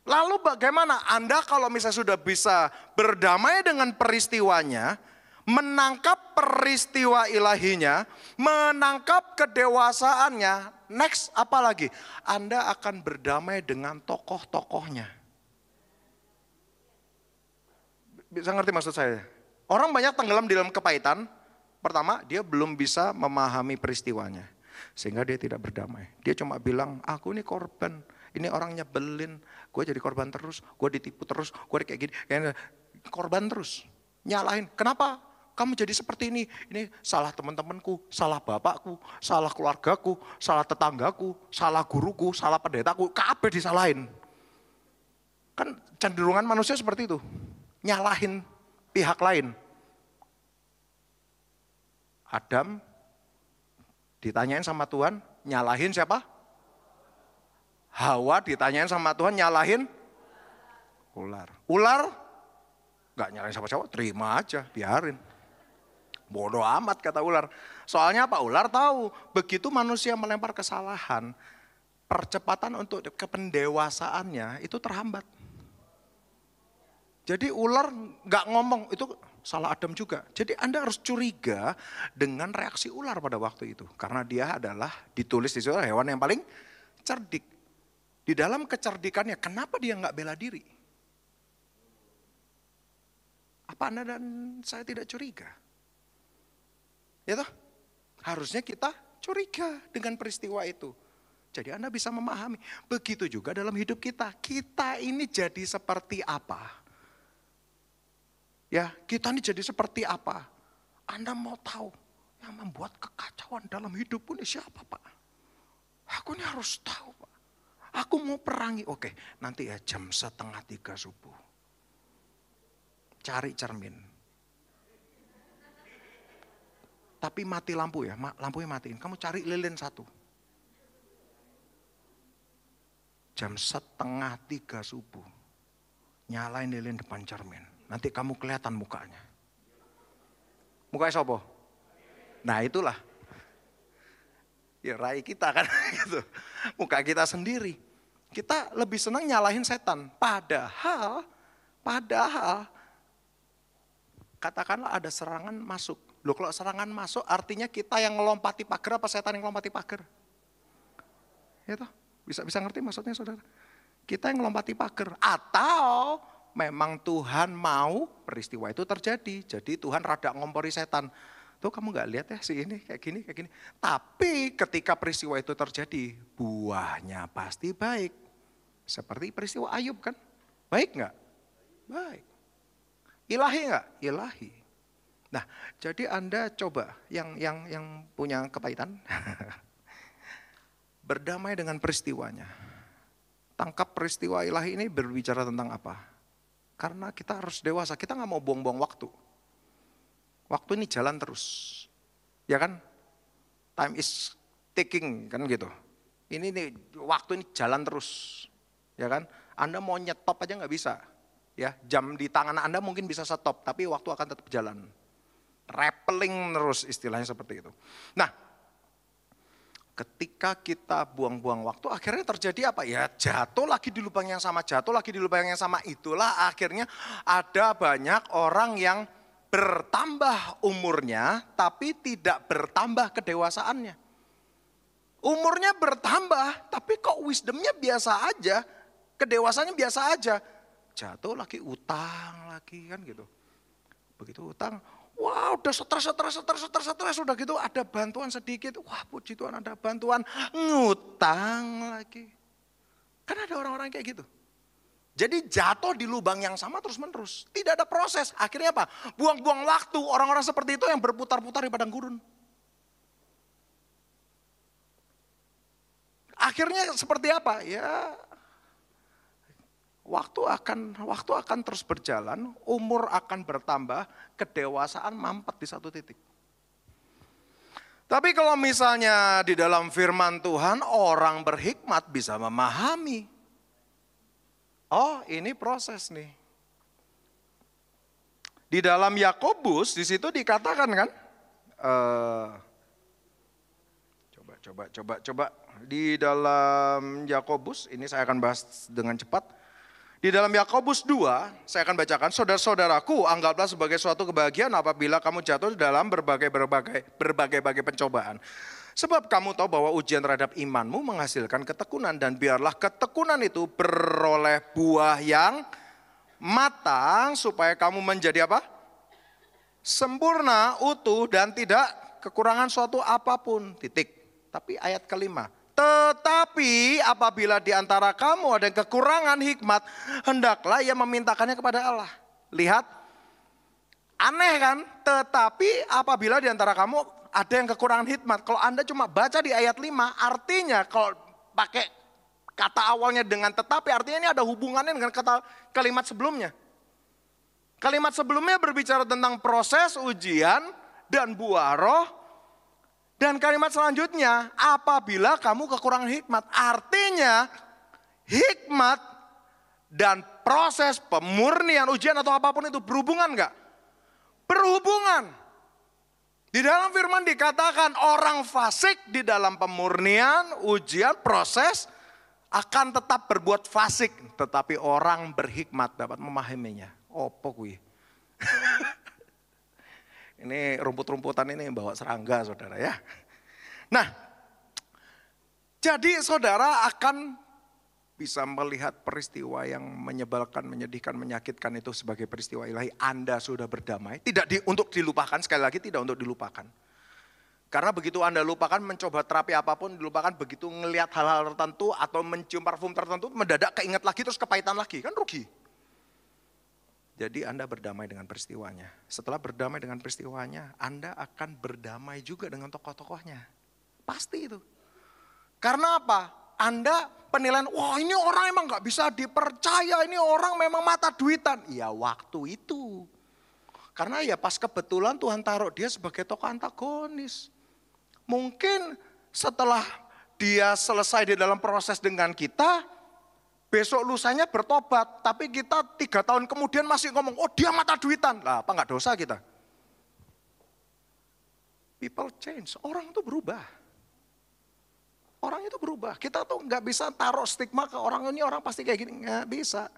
Lalu bagaimana Anda kalau misalnya sudah bisa berdamai dengan peristiwanya, menangkap peristiwa ilahinya, menangkap kedewasaannya, next apa lagi? Anda akan berdamai dengan tokoh-tokohnya. Bisa ngerti maksud saya? Orang banyak tenggelam di dalam kepahitan. Pertama, dia belum bisa memahami peristiwanya. Sehingga dia tidak berdamai. Dia cuma bilang, aku ini korban. Ini orang nyebelin. Gue jadi korban terus. Gue ditipu terus. Gue kayak gini. Korban terus. Nyalahin. Kenapa? Kamu jadi seperti ini salah teman-temanku, salah bapakku, salah keluargaku, salah tetanggaku, salah guruku, salah pendetaku, kabeh disalahin. Kan cenderungan manusia seperti itu, nyalahin pihak lain. Adam ditanyain sama Tuhan, nyalahin siapa? Hawa ditanyain sama Tuhan, nyalahin ular. Ular gak nyalahin siapa-siapa, terima aja, biarin. Bodoh amat kata ular. Soalnya apa? Ular tahu begitu manusia melempar kesalahan, percepatan untuk kependewasaannya itu terhambat. Jadi ular gak ngomong, itu salah Adam juga. Jadi Anda harus curiga dengan reaksi ular pada waktu itu. Karena dia adalah ditulis di situ hewan yang paling cerdik. Di dalam kecerdikannya, kenapa dia gak bela diri? Apa Anda dan saya tidak curiga? Ya toh? Harusnya kita curiga dengan peristiwa itu. Jadi Anda bisa memahami. Begitu juga dalam hidup kita. Kita ini jadi seperti apa? Ya, kita ini jadi seperti apa? Anda mau tahu yang membuat kekacauan dalam hidupku ini siapa Pak? Aku ini harus tahu Pak. Aku mau perangi. Oke, nanti ya jam 2:30 subuh. Cari cermin. Tapi mati lampu ya, lampunya matiin. Kamu cari lilin 1. Jam 2:30 subuh. Nyalain lilin depan cermin. Nanti kamu kelihatan mukanya. Mukanya sopo? Nah itulah. Ya rai kita kan gitu. Muka kita sendiri. Kita lebih senang nyalahin setan. Padahal katakanlah ada serangan masuk. Loh kalau serangan masuk artinya kita yang ngelompati pagar apa setan yang ngelompati pagar? Ya toh, bisa ngerti maksudnya saudara? Kita yang ngelompati pagar. Atau memang Tuhan mau peristiwa itu terjadi. Jadi Tuhan rada ngompori setan. Tuh kamu gak lihat ya si ini kayak gini. Tapi ketika peristiwa itu terjadi, buahnya pasti baik. Seperti peristiwa Ayub kan? Baik gak? Baik. Ilahi gak? Ilahi. Nah, jadi Anda coba yang punya kepahitan berdamai dengan peristiwanya. Tangkap peristiwa ilahi ini berbicara tentang apa? Karena kita harus dewasa, kita nggak mau buang-buang waktu. Waktu ini jalan terus, ya kan? Time is ticking kan gitu. Ini nih waktu ini jalan terus, ya kan? Anda mau nyetop aja nggak bisa, ya. Jam di tangan Anda mungkin bisa stop, tapi waktu akan tetap jalan. Rappelling terus istilahnya seperti itu. Nah, ketika kita buang-buang waktu akhirnya terjadi apa? Ya jatuh lagi di lubang yang sama, Itulah akhirnya ada banyak orang yang bertambah umurnya tapi tidak bertambah kedewasaannya. Umurnya bertambah tapi kok wisdomnya biasa aja, kedewasaannya biasa aja. Jatuh lagi, utang lagi kan gitu. Begitu utang, wah udah stres, udah gitu ada bantuan sedikit. Wah puji Tuhan ada bantuan, ngutang lagi. Kan ada orang-orang kayak gitu. Jadi jatuh di lubang yang sama terus menerus. Tidak ada proses, akhirnya apa? Buang-buang waktu, orang-orang seperti itu yang berputar-putar di padang gurun. Akhirnya seperti apa? Ya waktu akan terus berjalan, umur akan bertambah, kedewasaan mampet di satu titik. Tapi kalau misalnya di dalam firman Tuhan orang berhikmat bisa memahami. Oh, ini proses nih. Di dalam Yakobus di situ dikatakan kan? Coba. Di dalam Yakobus, ini saya akan bahas dengan cepat. Di dalam Yakobus 2, saya akan bacakan, saudara-saudaraku, anggaplah sebagai suatu kebahagiaan apabila kamu jatuh dalam berbagai pencobaan. Sebab kamu tahu bahwa ujian terhadap imanmu menghasilkan ketekunan, dan biarlah ketekunan itu beroleh buah yang matang supaya kamu menjadi apa? Sempurna, utuh, dan tidak kekurangan suatu apapun. Titik. Tapi ayat kelima. Tetapi apabila di antara kamu ada yang kekurangan hikmat, hendaklah ia memintakannya kepada Allah. Lihat, aneh kan? Tetapi apabila di antara kamu ada yang kekurangan hikmat. Kalau Anda cuma baca di ayat 5, artinya kalau pakai kata awalnya dengan tetapi, artinya ini ada hubungannya dengan kalimat sebelumnya. Kalimat sebelumnya berbicara tentang proses, ujian, dan buah roh. Dan kalimat selanjutnya, apabila kamu kekurangan hikmat. Artinya hikmat dan proses pemurnian, ujian atau apapun itu berhubungan enggak? Berhubungan. Di dalam firman dikatakan orang fasik di dalam pemurnian, ujian, proses akan tetap berbuat fasik. Tetapi orang berhikmat dapat memahaminya. Opo kuwi. Ini rumput-rumputan ini bawa serangga saudara ya. Nah, jadi saudara akan bisa melihat peristiwa yang menyebalkan, menyedihkan, menyakitkan itu sebagai peristiwa ilahi. Anda sudah berdamai, untuk dilupakan, sekali lagi tidak untuk dilupakan. Karena begitu Anda lupakan, mencoba terapi apapun dilupakan, begitu ngelihat hal-hal tertentu atau mencium parfum tertentu, mendadak keinget lagi terus kepahitan lagi, kan rugi. Jadi Anda berdamai dengan peristiwanya. Setelah berdamai dengan peristiwanya, Anda akan berdamai juga dengan tokoh-tokohnya. Pasti itu. Karena apa? Anda penilaian, wah ini orang emang gak bisa dipercaya, ini orang memang mata duitan. Ya waktu itu. Karena ya pas kebetulan Tuhan taruh dia sebagai tokoh antagonis. Mungkin setelah dia selesai di dalam proses dengan kita, besok lusanya bertobat, tapi kita 3 tahun kemudian masih ngomong, oh dia mata duitan. Lah apa nggak dosa kita? People change, orang itu berubah. Orang itu berubah, kita tuh nggak bisa taruh stigma ke orang ini, orang pasti kayak gini, nggak bisa.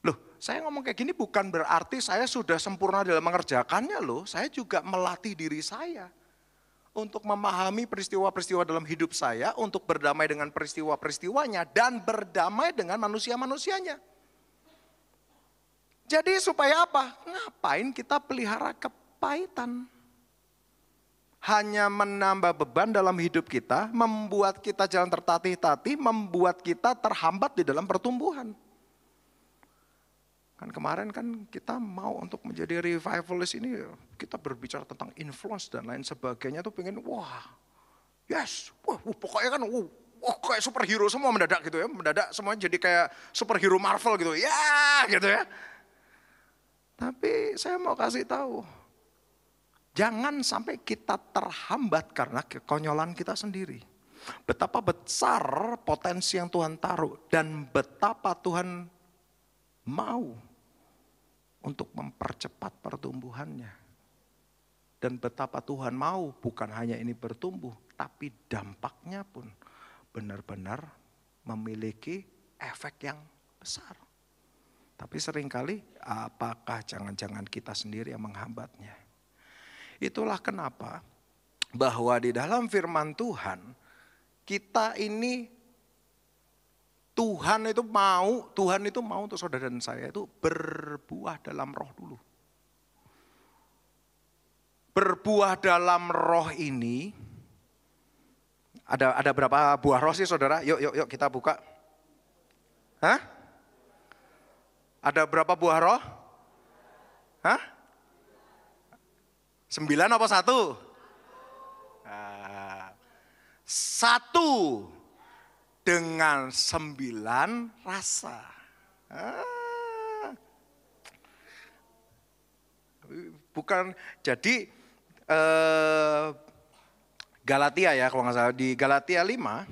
Loh, saya ngomong kayak gini bukan berarti saya sudah sempurna dalam mengerjakannya loh. Saya juga melatih diri saya untuk memahami peristiwa-peristiwa dalam hidup saya, untuk berdamai dengan peristiwa-peristiwanya, dan berdamai dengan manusia-manusianya. Jadi supaya apa? Ngapain kita pelihara kepahitan? Hanya menambah beban dalam hidup kita, membuat kita jalan tertatih-tatih, membuat kita terhambat di dalam pertumbuhan. Kan kemarin kan kita mau untuk menjadi revivalist ini, kita berbicara tentang influence dan lain sebagainya tuh pengen wah, yes, wah pokoknya kan kayak superhero semua mendadak gitu ya, mendadak semuanya jadi kayak superhero Marvel gitu ya gitu ya. Tapi saya mau kasih tahu, jangan sampai kita terhambat karena kekonyolan kita sendiri. Betapa besar potensi yang Tuhan taruh dan betapa Tuhan mau untuk mempercepat pertumbuhannya. Dan betapa Tuhan mau bukan hanya ini bertumbuh, tapi dampaknya pun benar-benar memiliki efek yang besar. Tapi seringkali apakah jangan-jangan kita sendiri yang menghambatnya? Itulah kenapa bahwa di dalam firman Tuhan, kita ini Tuhan itu mau untuk saudara dan saya itu berbuah dalam roh dulu. Berbuah dalam roh ini, ada berapa buah roh sih saudara? Yuk kita buka. Hah? Ada berapa buah roh? Hah? 9 apa 1? 1 dengan 9 rasa. Bukan, jadi Galatia ya kalau nggak salah, di Galatia 5.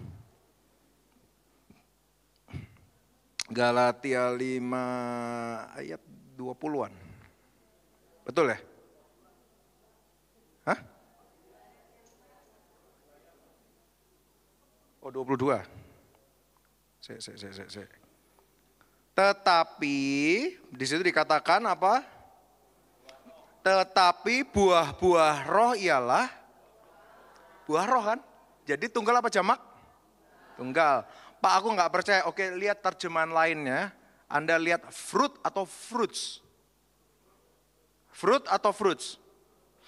Galatia 5 ayat 20-an. Betul ya? Hah? Oh 22. Tetapi di situ dikatakan apa? Tetapi buah-buah roh ialah buah roh kan? Jadi tunggal apa jamak? Tunggal. Pak aku nggak percaya. Oke lihat terjemahan lainnya. Anda lihat fruit atau fruits? Fruit atau fruits?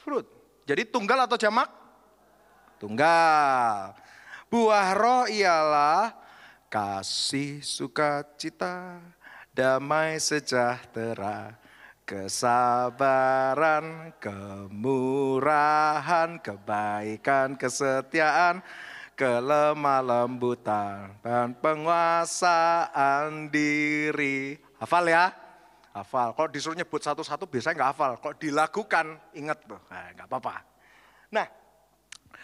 Fruit. Jadi tunggal atau jamak? Tunggal. Buah roh ialah kasih, sukacita, damai sejahtera, kesabaran, kemurahan, kebaikan, kesetiaan, kelemah lembutan, dan penguasaan diri. Hafal ya? Hafal. Kalau disuruh nyebut satu-satu biasanya nggak hafal. Kalau dilakukan ingat tuh, nggak apa-apa. Nah,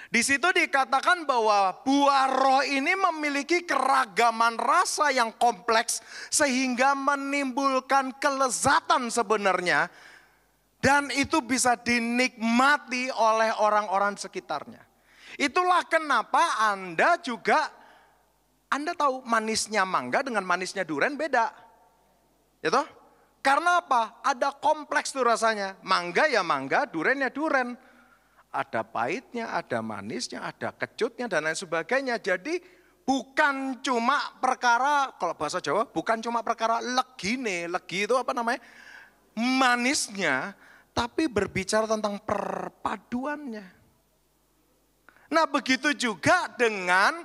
di situ dikatakan bahwa buah roh ini memiliki keragaman rasa yang kompleks sehingga menimbulkan kelezatan sebenarnya. Dan itu bisa dinikmati oleh orang-orang sekitarnya. Itulah kenapa Anda tahu manisnya mangga dengan manisnya durian beda. Ya toh? Karena apa? Ada kompleks tuh rasanya. Mangga ya mangga, durian ya durian. Ada pahitnya, ada manisnya, ada kecutnya dan lain sebagainya. Jadi bukan cuma perkara, kalau bahasa Jawa, bukan cuma perkara legine. Legi itu apa namanya? Manisnya, tapi berbicara tentang perpaduannya. Nah begitu juga dengan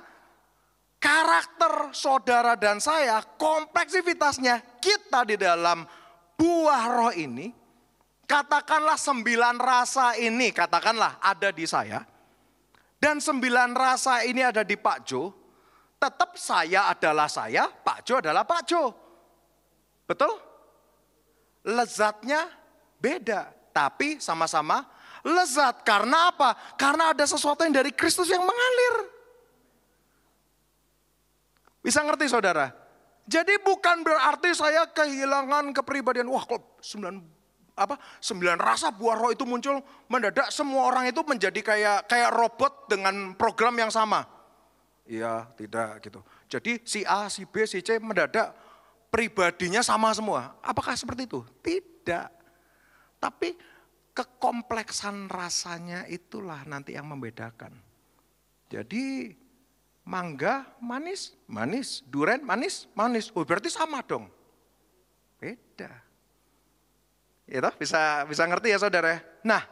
karakter saudara dan saya, kompleksivitasnya kita di dalam buah roh ini, katakanlah 9 rasa ini, katakanlah ada di saya, dan 9 rasa ini ada di Pak Jo, tetap saya adalah saya, Pak Jo adalah Pak Jo. Betul? Lezatnya beda, tapi sama-sama lezat. Karena apa? Karena ada sesuatu yang dari Kristus yang mengalir. Bisa ngerti saudara? Jadi bukan berarti saya kehilangan kepribadian. Wah, kok 9 rasa buah roh itu muncul, mendadak semua orang itu menjadi kayak robot dengan program yang sama. Iya, tidak gitu. Jadi si A, si B, si C mendadak pribadinya sama semua. Apakah seperti itu? Tidak. Tapi kekompleksan rasanya itulah nanti yang membedakan. Jadi mangga manis, manis. Durian manis, manis. Oh, berarti sama dong. Beda. Itu bisa ngerti ya saudara. Nah,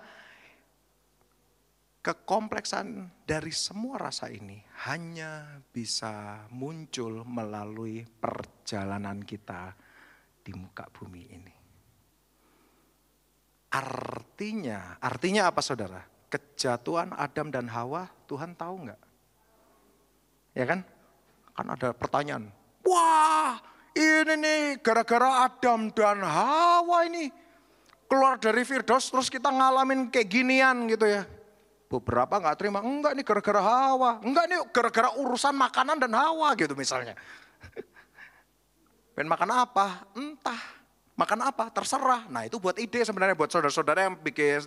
kekompleksan dari semua rasa ini hanya bisa muncul melalui perjalanan kita di muka bumi ini. Artinya apa saudara? Kejatuhan Adam dan Hawa Tuhan tahu enggak? Ya kan? Kan ada pertanyaan. Wah, ini nih gara-gara Adam dan Hawa ini keluar dari Firdaus terus kita ngalamin kayak ginian gitu ya. Beberapa nggak terima, enggak nih gara-gara Hawa, enggak nih gara-gara urusan makanan dan Hawa gitu misalnya. Pengen makan apa? Entah. Makan apa? Terserah. Nah itu buat ide sebenarnya buat saudara-saudara yang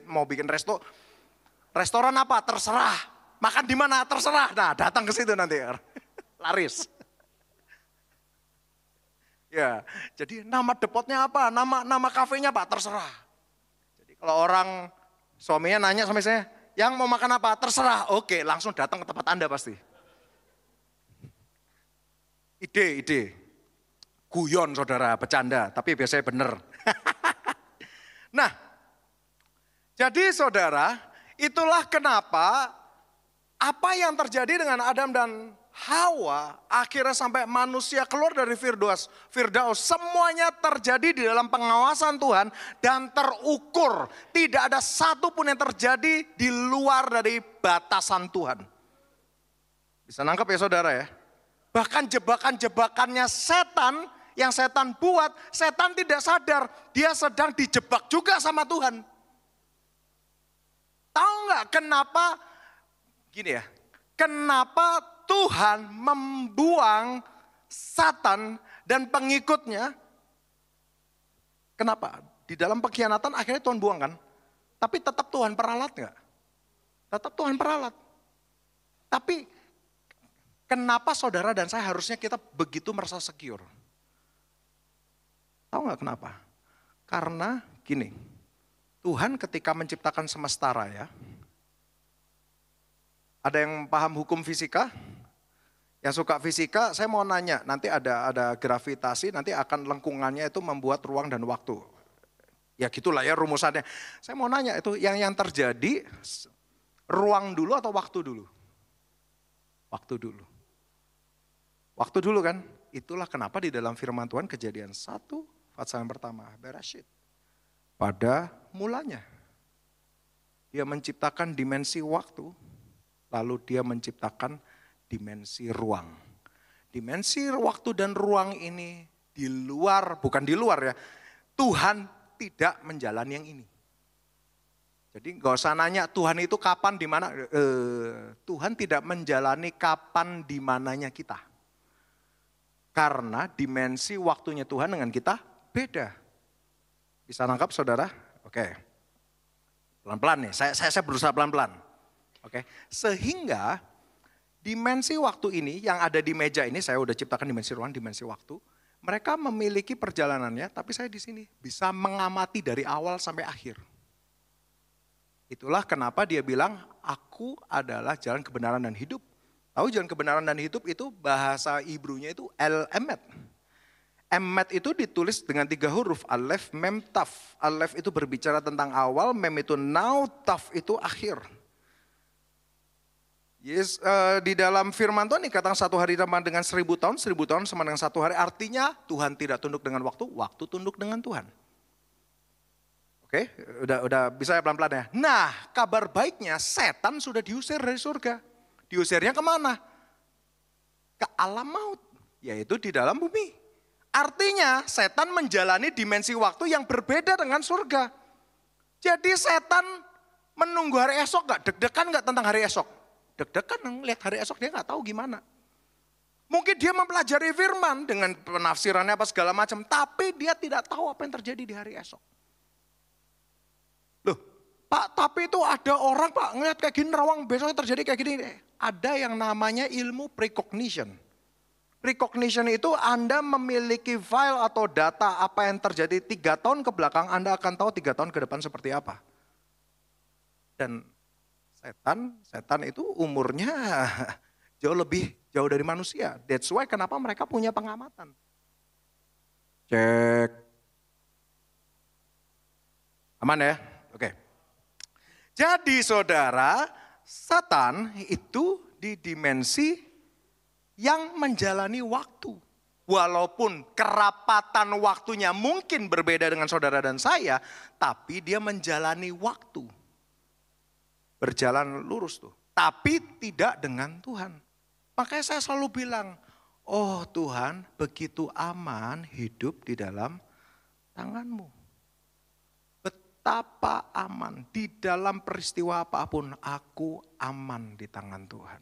mau bikin restoran apa? Terserah. Makan di mana? Terserah. Nah datang ke situ nanti. Laris. Ya, jadi nama depotnya apa? Nama kafenya apa? Terserah. Kalau orang suaminya nanya sama saya, yang mau makan apa? Terserah. Oke, langsung datang ke tempat Anda pasti. Ide. Guyon saudara, bercanda, tapi biasanya benar. Nah, jadi saudara, itulah kenapa apa yang terjadi dengan Adam dan Hawa akhirnya sampai manusia keluar dari Firdaus, semuanya terjadi di dalam pengawasan Tuhan dan terukur. Tidak ada satu pun yang terjadi di luar dari batasan Tuhan. Bisa nangkep ya saudara ya? Bahkan jebakan-jebakannya setan yang setan buat, setan tidak sadar dia sedang dijebak juga sama Tuhan. Tahu nggak kenapa? Gini ya, kenapa Tuhan membuang Satan dan pengikutnya? Kenapa? Di dalam pengkhianatan akhirnya Tuhan buang kan? Tapi tetap Tuhan peralat nggak? Tetap Tuhan peralat. Tapi kenapa saudara dan saya harusnya kita begitu merasa secure? Tahu nggak kenapa? Karena gini, Tuhan ketika menciptakan semesta raya, ada yang paham hukum fisika? Yang suka fisika, saya mau nanya, nanti ada gravitasi, nanti akan lengkungannya itu membuat ruang dan waktu. Ya gitulah ya rumusannya. Saya mau nanya itu yang terjadi ruang dulu atau waktu dulu? Waktu dulu. Waktu dulu kan? Itulah kenapa di dalam firman Tuhan Kejadian 1, pasal yang pertama, Bereshit. Pada mulanya, dia menciptakan dimensi waktu, lalu dia menciptakan dimensi ruang. Dimensi waktu dan ruang ini di luar, bukan di luar ya, Tuhan tidak menjalani yang ini. Jadi gak usah nanya Tuhan itu kapan, di mana. Tuhan tidak menjalani kapan, di mananya kita. Karena dimensi waktunya Tuhan dengan kita beda. Bisa nangkap saudara? Oke. Pelan-pelan nih, saya berusaha pelan-pelan. Oke. Sehingga dimensi waktu ini yang ada di meja ini, saya udah ciptakan dimensi ruang, dimensi waktu. Mereka memiliki perjalanannya, tapi saya di sini bisa mengamati dari awal sampai akhir. Itulah kenapa dia bilang, aku adalah jalan kebenaran dan hidup. Tahu jalan kebenaran dan hidup itu bahasa Ibrunya itu El-Emet. Emet itu ditulis dengan 3 huruf, Alef, Mem, Taf. Alef itu berbicara tentang awal, Mem itu now, Taf itu akhir. Yes, di dalam firman Tuhan dikatakan 1 hari sama dengan 1000 tahun, 1000 tahun sama dengan 1 hari. Artinya Tuhan tidak tunduk dengan waktu, waktu tunduk dengan Tuhan. Oke, udah bisa ya pelan-pelan ya. Nah, kabar baiknya setan sudah diusir dari surga. Diusirnya kemana? Ke alam maut, yaitu di dalam bumi. Artinya setan menjalani dimensi waktu yang berbeda dengan surga. Jadi setan menunggu hari esok gak? Deg-degan gak tentang hari esok? Deg-degan lihat hari esok dia gak tahu gimana. Mungkin dia mempelajari firman dengan penafsirannya apa segala macam, tapi dia tidak tahu apa yang terjadi di hari esok. Loh, Pak, tapi itu ada orang Pak ngeliat kayak gini, nerawang besok terjadi kayak gini. Ada yang namanya ilmu precognition. Precognition itu Anda memiliki file atau data apa yang terjadi 3 tahun ke belakang, Anda akan tahu 3 tahun ke depan seperti apa. Dan setan itu umurnya jauh dari manusia. That's why kenapa mereka punya pengamatan. Cek. Aman ya? Oke. Jadi saudara, setan itu di dimensi yang menjalani waktu. Walaupun kerapatan waktunya mungkin berbeda dengan saudara dan saya, tapi dia menjalani waktu. Berjalan lurus tuh. Tapi tidak dengan Tuhan. Makanya saya selalu bilang, oh Tuhan begitu aman hidup di dalam tangan-Mu. Betapa aman, di dalam peristiwa apapun aku aman di tangan Tuhan.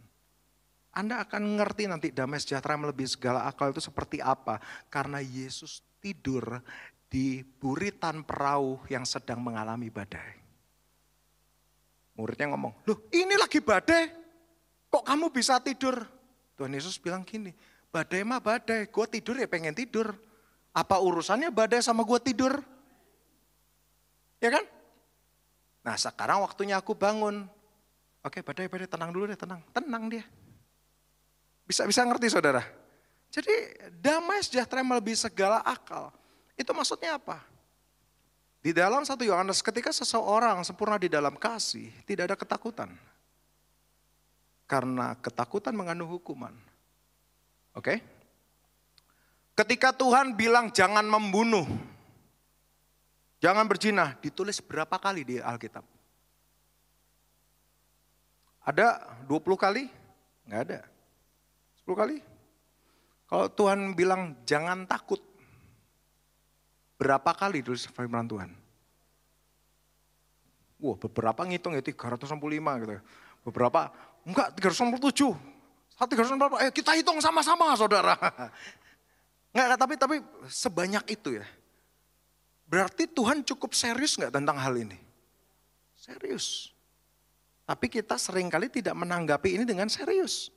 Anda akan ngerti nanti damai sejahtera melebihi segala akal itu seperti apa. Karena Yesus tidur di buritan perahu yang sedang mengalami badai. Muridnya ngomong, loh ini lagi badai, kok kamu bisa tidur? Tuhan Yesus bilang gini, badai mah badai, gue tidur ya pengen tidur. Apa urusannya badai sama gue tidur? Ya kan? Nah sekarang waktunya aku bangun. Oke badai tenang dulu deh, tenang dia. Bisa ngerti saudara? Jadi damai sejahtera melebihi segala akal. Itu maksudnya apa? Di dalam 1 Yohanes ketika seseorang sempurna di dalam kasih, tidak ada ketakutan. Karena ketakutan mengandung hukuman. Oke? Ketika Tuhan bilang jangan membunuh, jangan berzina, ditulis berapa kali di Alkitab? Ada 20 kali? Enggak ada. 10 kali? Kalau Tuhan bilang jangan takut, berapa kali tulis firman Tuhan? Wah beberapa ngitung ya 365 gitu. Beberapa, enggak 367. 364, ayo kita hitung sama-sama saudara. Enggak, tapi sebanyak itu ya. Berarti Tuhan cukup serius enggak tentang hal ini? Serius. Tapi kita seringkali tidak menanggapi ini dengan serius.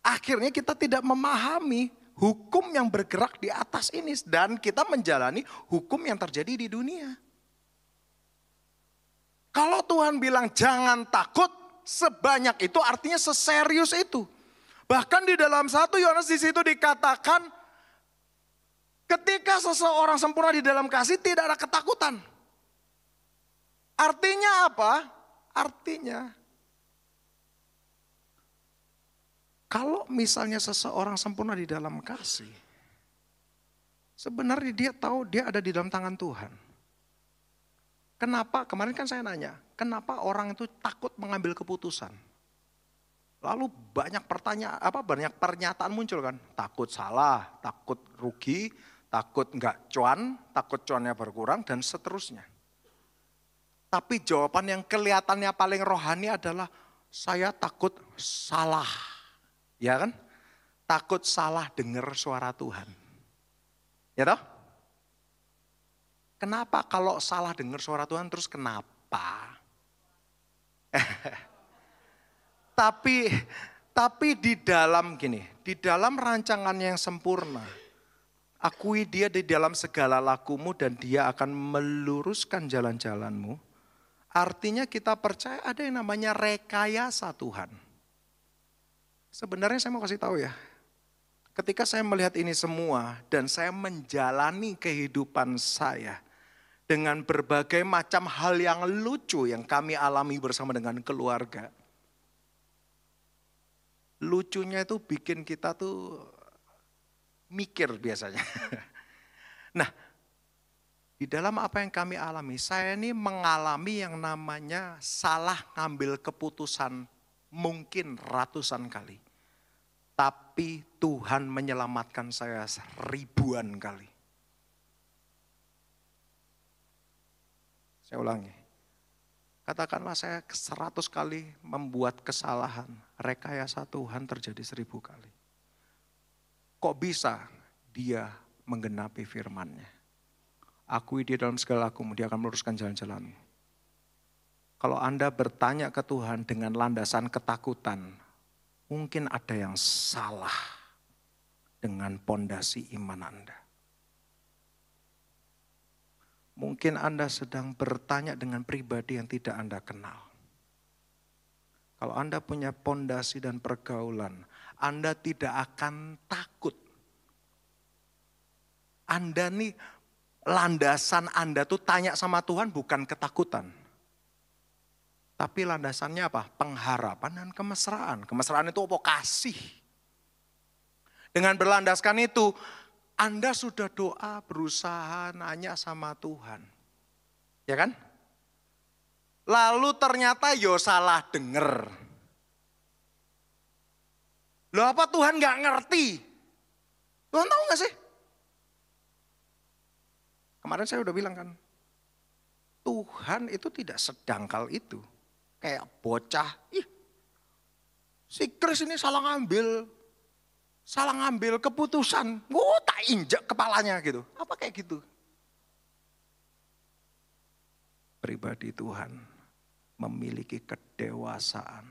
Akhirnya kita tidak memahami hukum yang bergerak di atas ini. Dan kita menjalani hukum yang terjadi di dunia. Kalau Tuhan bilang jangan takut, sebanyak itu artinya seserius itu. Bahkan di dalam 1 Yohanes di situ dikatakan, ketika seseorang sempurna di dalam kasih tidak ada ketakutan. Artinya apa? Artinya, kalau misalnya seseorang sempurna di dalam kasih, sebenarnya dia tahu dia ada di dalam tangan Tuhan. Kenapa? Kemarin kan saya nanya, kenapa orang itu takut mengambil keputusan? Lalu banyak pernyataan muncul kan, takut salah, takut rugi, takut nggak cuan, takut cuannya berkurang dan seterusnya. Tapi jawaban yang kelihatannya paling rohani adalah saya takut salah. Ya kan? Takut salah dengar suara Tuhan. Ya toh? Kenapa kalau salah dengar suara Tuhan terus kenapa? Tapi di dalam di dalam rancangan yang sempurna, akui dia di dalam segala lakumu dan dia akan meluruskan jalan-jalanmu. Artinya kita percaya ada yang namanya rekayasa Tuhan. Sebenarnya saya mau kasih tahu ya, ketika saya melihat ini semua dan saya menjalani kehidupan saya dengan berbagai macam hal yang lucu yang kami alami bersama dengan keluarga. Lucunya itu bikin kita tuh mikir biasanya. Nah, di dalam apa yang kami alami, saya ini mengalami yang namanya salah ngambil keputusan mungkin ratusan kali. Tapi Tuhan menyelamatkan saya ribuan kali. Saya ulangi. Katakanlah saya 100 kali membuat kesalahan. Rekayasa Tuhan terjadi 1000 kali. Kok bisa dia menggenapi firman-Nya? Akui dia dalam segala lakumu, dia akan meluruskan jalan-jalanmu. Kalau Anda bertanya ke Tuhan dengan landasan ketakutan, mungkin ada yang salah dengan pondasi iman Anda. Mungkin Anda sedang bertanya dengan pribadi yang tidak Anda kenal. Kalau Anda punya pondasi dan pergaulan, Anda tidak akan takut. Anda nih, landasan Anda tuh tanya sama Tuhan bukan ketakutan. Tapi landasannya apa? Pengharapan dan kemesraan. Kemesraan itu apa? Kasih. Dengan berlandaskan itu, Anda sudah doa, berusaha, nanya sama Tuhan. Ya kan? Lalu ternyata yo salah denger. Loh apa Tuhan gak ngerti? Tuhan tahu gak sih? Kemarin saya udah bilang kan, Tuhan itu tidak sedangkal itu. Kayak bocah, si Kris ini salah ngambil keputusan. Tak injak kepalanya gitu. Apa kayak gitu? Pribadi Tuhan memiliki kedewasaan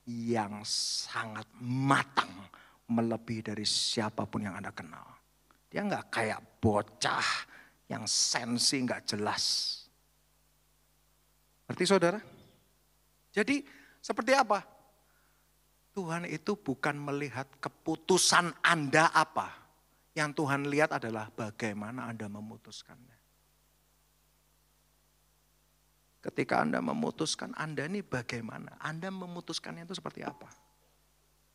yang sangat matang, melebihi dari siapapun yang Anda kenal. Dia nggak kayak bocah yang sensi nggak jelas. Ngerti saudara? Jadi seperti apa? Tuhan itu bukan melihat keputusan Anda apa. Yang Tuhan lihat adalah bagaimana Anda memutuskannya. Ketika Anda memutuskan, Anda ini bagaimana? Anda memutuskannya itu seperti apa?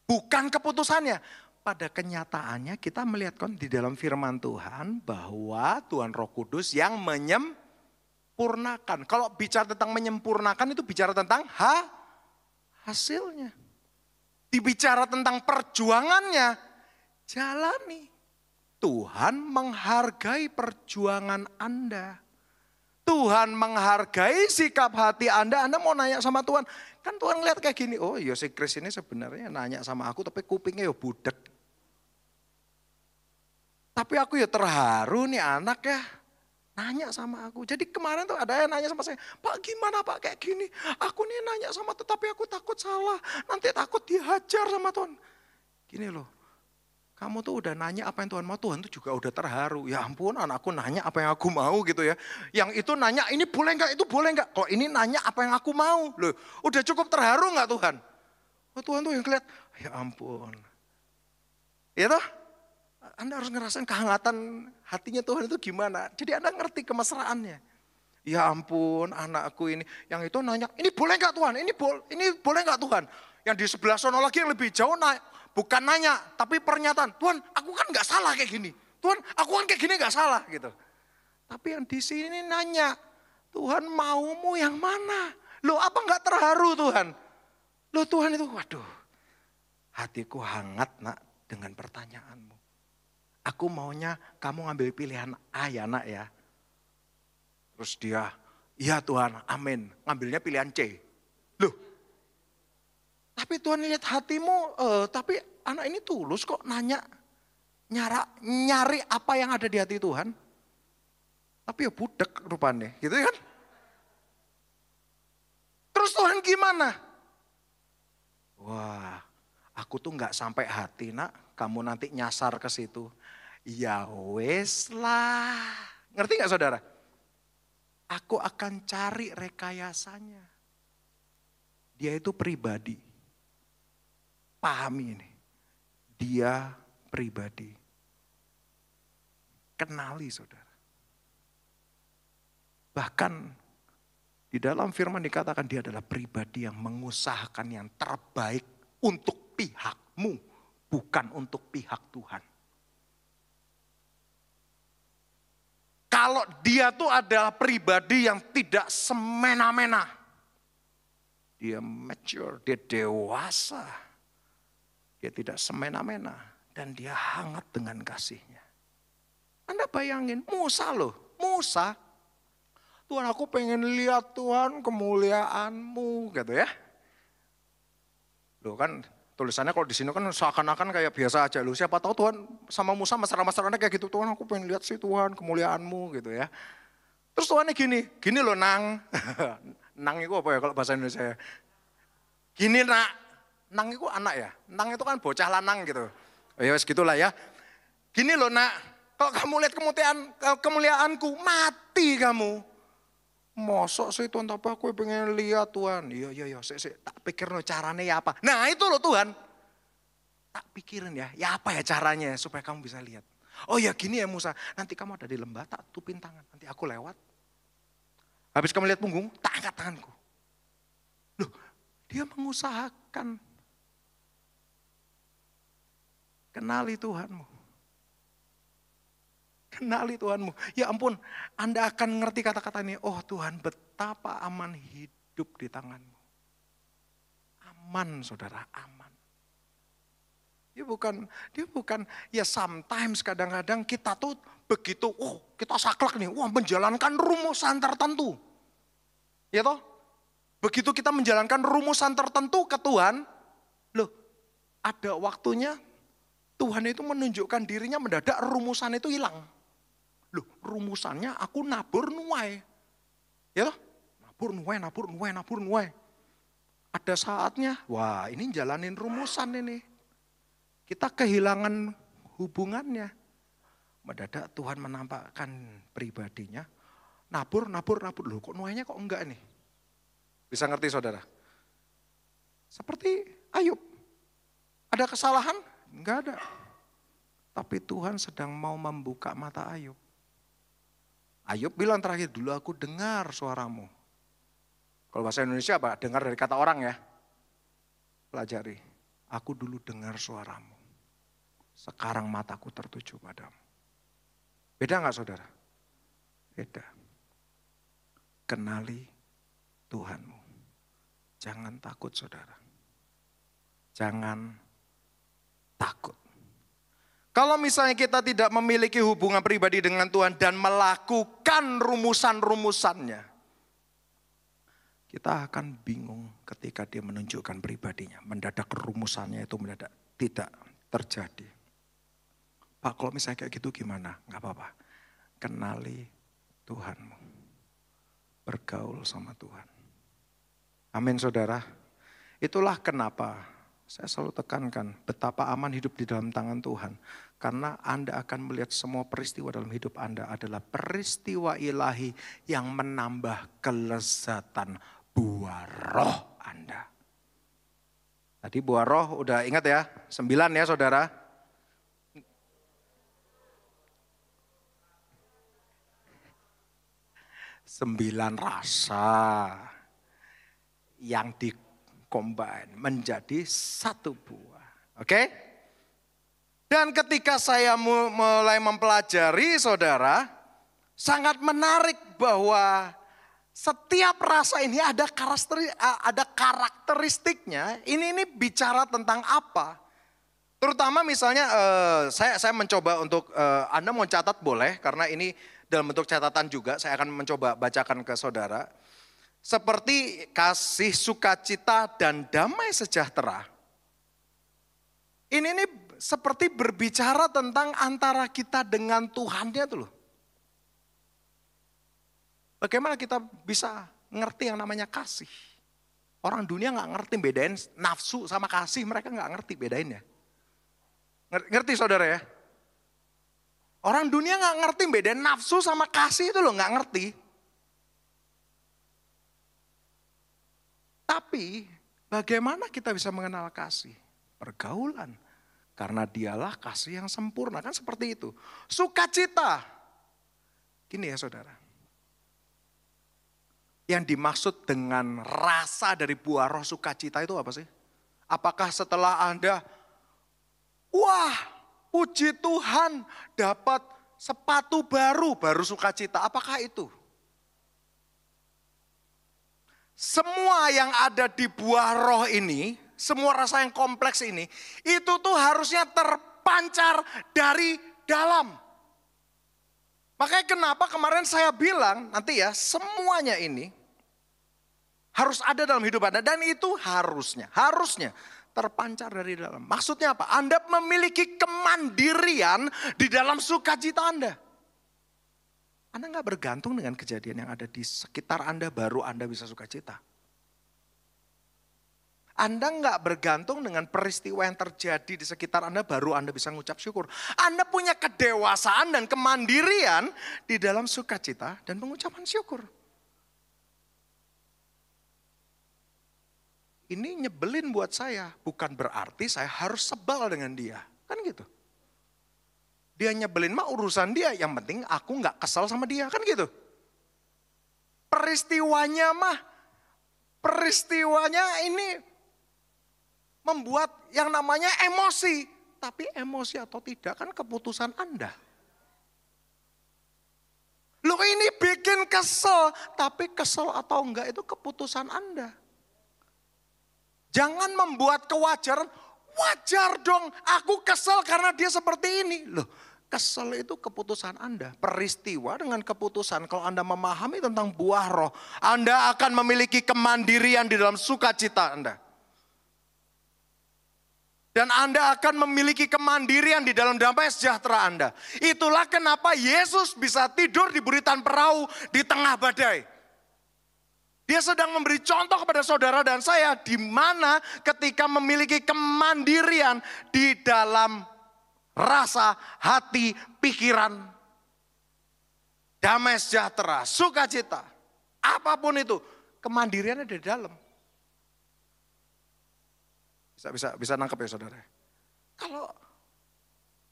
Bukan keputusannya. Pada kenyataannya kita melihat kan di dalam firman Tuhan bahwa Tuhan Roh Kudus yang menyempurnakan. Kalau bicara tentang menyempurnakan itu bicara tentang hasilnya. Dibicara tentang perjuangannya, jalani. Tuhan menghargai perjuangan Anda. Tuhan menghargai sikap hati Anda. Anda mau nanya sama Tuhan. Kan Tuhan lihat kayak gini. Oh iya si Kris ini sebenarnya nanya sama aku tapi kupingnya ya budek. Tapi aku ya terharu nih anak ya. Nanya sama aku. Jadi kemarin tuh ada yang nanya sama saya. Pak gimana Pak kayak gini. Aku nih nanya sama Tuhan tapi aku takut salah. Nanti takut dihajar sama Tuhan. Gini loh. Kamu tuh udah nanya apa yang Tuhan mau. Tuhan tuh juga udah terharu. Ya ampun anakku nanya apa yang aku mau gitu ya. Yang itu nanya ini boleh enggak, itu boleh enggak. Kalau ini nanya apa yang aku mau. Loh udah cukup terharu enggak Tuhan? Oh, Tuhan tuh yang kelihatan. Ya ampun. Ya toh? Anda harus ngerasain kehangatan hatinya Tuhan itu gimana. Jadi Anda ngerti kemesraannya. Ya ampun anakku ini. Yang itu nanya ini boleh enggak Tuhan? Ini boleh enggak Tuhan? Yang di sebelah sono lagi yang lebih jauh bukan nanya, tapi pernyataan. Tuhan, aku kan gak salah kayak gini. Tuhan, aku kan kayak gini gak salah gitu. Tapi yang di sini nanya, Tuhan maumu yang mana? Loh apa gak terharu Tuhan? Loh Tuhan itu, waduh. Hatiku hangat nak dengan pertanyaanmu. Aku maunya kamu ngambil pilihan A ya nak ya. Terus dia, iya Tuhan, amin. Ngambilnya pilihan C. Loh. Tapi Tuhan lihat hatimu, tapi anak ini tulus kok nanya, nyari apa yang ada di hati Tuhan. Tapi ya budek rupanya, gitu kan. Terus Tuhan gimana? Wah, aku tuh gak sampai hati nak, kamu nanti nyasar ke situ. Ya wes lah, ngerti gak saudara? Aku akan cari rekayasanya. Dia itu pribadi. Pahami ini, dia pribadi. Kenali saudara. Bahkan di dalam firman dikatakan dia adalah pribadi yang mengusahakan yang terbaik untuk pihakmu, bukan untuk pihak Tuhan. Kalau dia tuh adalah pribadi yang tidak semena-mena. Dia mature, dia dewasa. Dia tidak semena-mena dan dia hangat dengan kasihnya. Anda bayangin Musa loh, Musa. Tuhan aku pengen lihat Tuhan kemuliaanmu gitu ya. Loh kan tulisannya kalau di sini kan seakan-akan kayak biasa aja loh. Siapa tahu Tuhan sama Musa mesra-mesranya kayak gitu. Tuhan aku pengen lihat sih Tuhan kemuliaanmu gitu ya. Terus Tuhannya gini loh nang. Nang itu apa ya kalau bahasa Indonesia ya? Gini nak, nang itu anak ya. Nang itu kan bocah lanang gitu. Ya wes gitulah ya. Gini loh nak, kalau kamu lihat kemuliaanku, mati kamu. Mosok sih Tuhan, tapi aku pengen lihat Tuhan. Iya, tak pikir no caranya ya apa. Nah itu loh Tuhan. Tak pikirin ya apa ya caranya supaya kamu bisa lihat. Oh ya gini ya Musa, nanti kamu ada di lembah, tak tutupin tangan. Nanti aku lewat. Habis kamu lihat punggung, tak angkat tanganku. Loh, dia mengusahakan. Kenali Tuhanmu. Kenali Tuhanmu. Ya ampun, Anda akan ngerti kata-kata ini. Oh Tuhan, betapa aman hidup di tanganmu. Aman saudara, aman. Dia bukan, ya sometimes kadang-kadang kita tuh begitu, kita saklek nih, menjalankan rumusan tertentu. Ya toh? Begitu kita menjalankan rumusan tertentu ke Tuhan, loh ada waktunya Tuhan itu menunjukkan dirinya mendadak rumusan itu hilang. Loh rumusannya aku nabur nuai. Ya toh? Nabur nuai. Ada saatnya, wah ini jalanin rumusan ini. Kita kehilangan hubungannya. Mendadak Tuhan menampakkan pribadinya. Nabur. Loh kok nuainya kok enggak nih? Bisa ngerti saudara? Seperti Ayub. Ada kesalahan? Enggak ada. Tapi Tuhan sedang mau membuka mata Ayub. Ayub bilang terakhir, dulu aku dengar suaramu. Kalau bahasa Indonesia apa? Dengar dari kata orang ya. Pelajari. Aku dulu dengar suaramu. Sekarang mataku tertuju padamu. Beda enggak saudara? Beda. Kenali Tuhanmu. Jangan takut saudara. Jangan takut. Kalau misalnya kita tidak memiliki hubungan pribadi dengan Tuhan dan melakukan rumusan-rumusannya, kita akan bingung ketika dia menunjukkan pribadinya. Mendadak rumusannya itu mendadak tidak terjadi. Pak kalau misalnya kayak gitu gimana? Gak apa-apa. Kenali Tuhanmu. Bergaul sama Tuhan. Amin saudara. Itulah kenapa saya selalu tekankan betapa aman hidup di dalam tangan Tuhan. Karena Anda akan melihat semua peristiwa dalam hidup Anda adalah peristiwa ilahi yang menambah kelezatan buah roh Anda. Tadi buah roh udah ingat ya, 9 ya saudara. Sembilan rasa yang dikombin menjadi satu buah. Oke? Dan ketika saya mulai mempelajari saudara, sangat menarik bahwa setiap rasa ini ada karakteristiknya. Ini bicara tentang apa? Terutama misalnya saya mencoba untuk Anda mau catat boleh karena ini dalam bentuk catatan juga saya akan mencoba bacakan ke saudara. Seperti kasih, sukacita dan damai sejahtera. Ini seperti berbicara tentang antara kita dengan Tuhannya tuh loh. Bagaimana kita bisa ngerti yang namanya kasih? Orang dunia gak ngerti bedain nafsu sama kasih, mereka gak ngerti bedainnya. Ngerti saudara ya? Orang dunia gak ngerti bedain nafsu sama kasih itu loh, gak ngerti. Tapi bagaimana kita bisa mengenal kasih? Pergaulan. Karena dialah kasih yang sempurna, kan seperti itu. Sukacita. Gini ya saudara. Yang dimaksud dengan rasa dari buah roh sukacita itu apa sih? Apakah setelah Anda, wah puji Tuhan dapat sepatu baru sukacita, apakah itu? Semua yang ada di buah roh ini, semua rasa yang kompleks ini, itu tuh harusnya terpancar dari dalam. Makanya kenapa kemarin saya bilang, nanti ya semuanya ini harus ada dalam hidup Anda. Dan itu harusnya. Terpancar dari dalam. Maksudnya apa? Anda memiliki kemandirian di dalam sukacita Anda. Anda nggak bergantung dengan kejadian yang ada di sekitar Anda, baru Anda bisa sukacita. Anda nggak bergantung dengan peristiwa yang terjadi di sekitar Anda, baru Anda bisa mengucap syukur. Anda punya kedewasaan dan kemandirian di dalam sukacita dan pengucapan syukur. Ini nyebelin buat saya, bukan berarti saya harus sebal dengan dia. Kan gitu. Dia nyebelin mah urusan dia, yang penting aku nggak kesal sama dia, kan gitu. Peristiwanya ini membuat yang namanya emosi. Tapi emosi atau tidak kan keputusan Anda. Loh ini bikin kesel, tapi kesel atau enggak itu keputusan Anda. Jangan membuat kewajaran, wajar dong aku kesel karena dia seperti ini. Loh, kesel itu keputusan Anda. Peristiwa dengan keputusan, kalau Anda memahami tentang buah roh, Anda akan memiliki kemandirian di dalam sukacita Anda. Dan Anda akan memiliki kemandirian di dalam damai sejahtera Anda. Itulah kenapa Yesus bisa tidur di buritan perahu di tengah badai. Dia sedang memberi contoh kepada saudara dan saya di mana ketika memiliki kemandirian di dalam rasa, hati, pikiran, damai sejahtera, sukacita, apapun itu, kemandiriannya ada di dalam. Bisa nangkep ya saudara. Kalau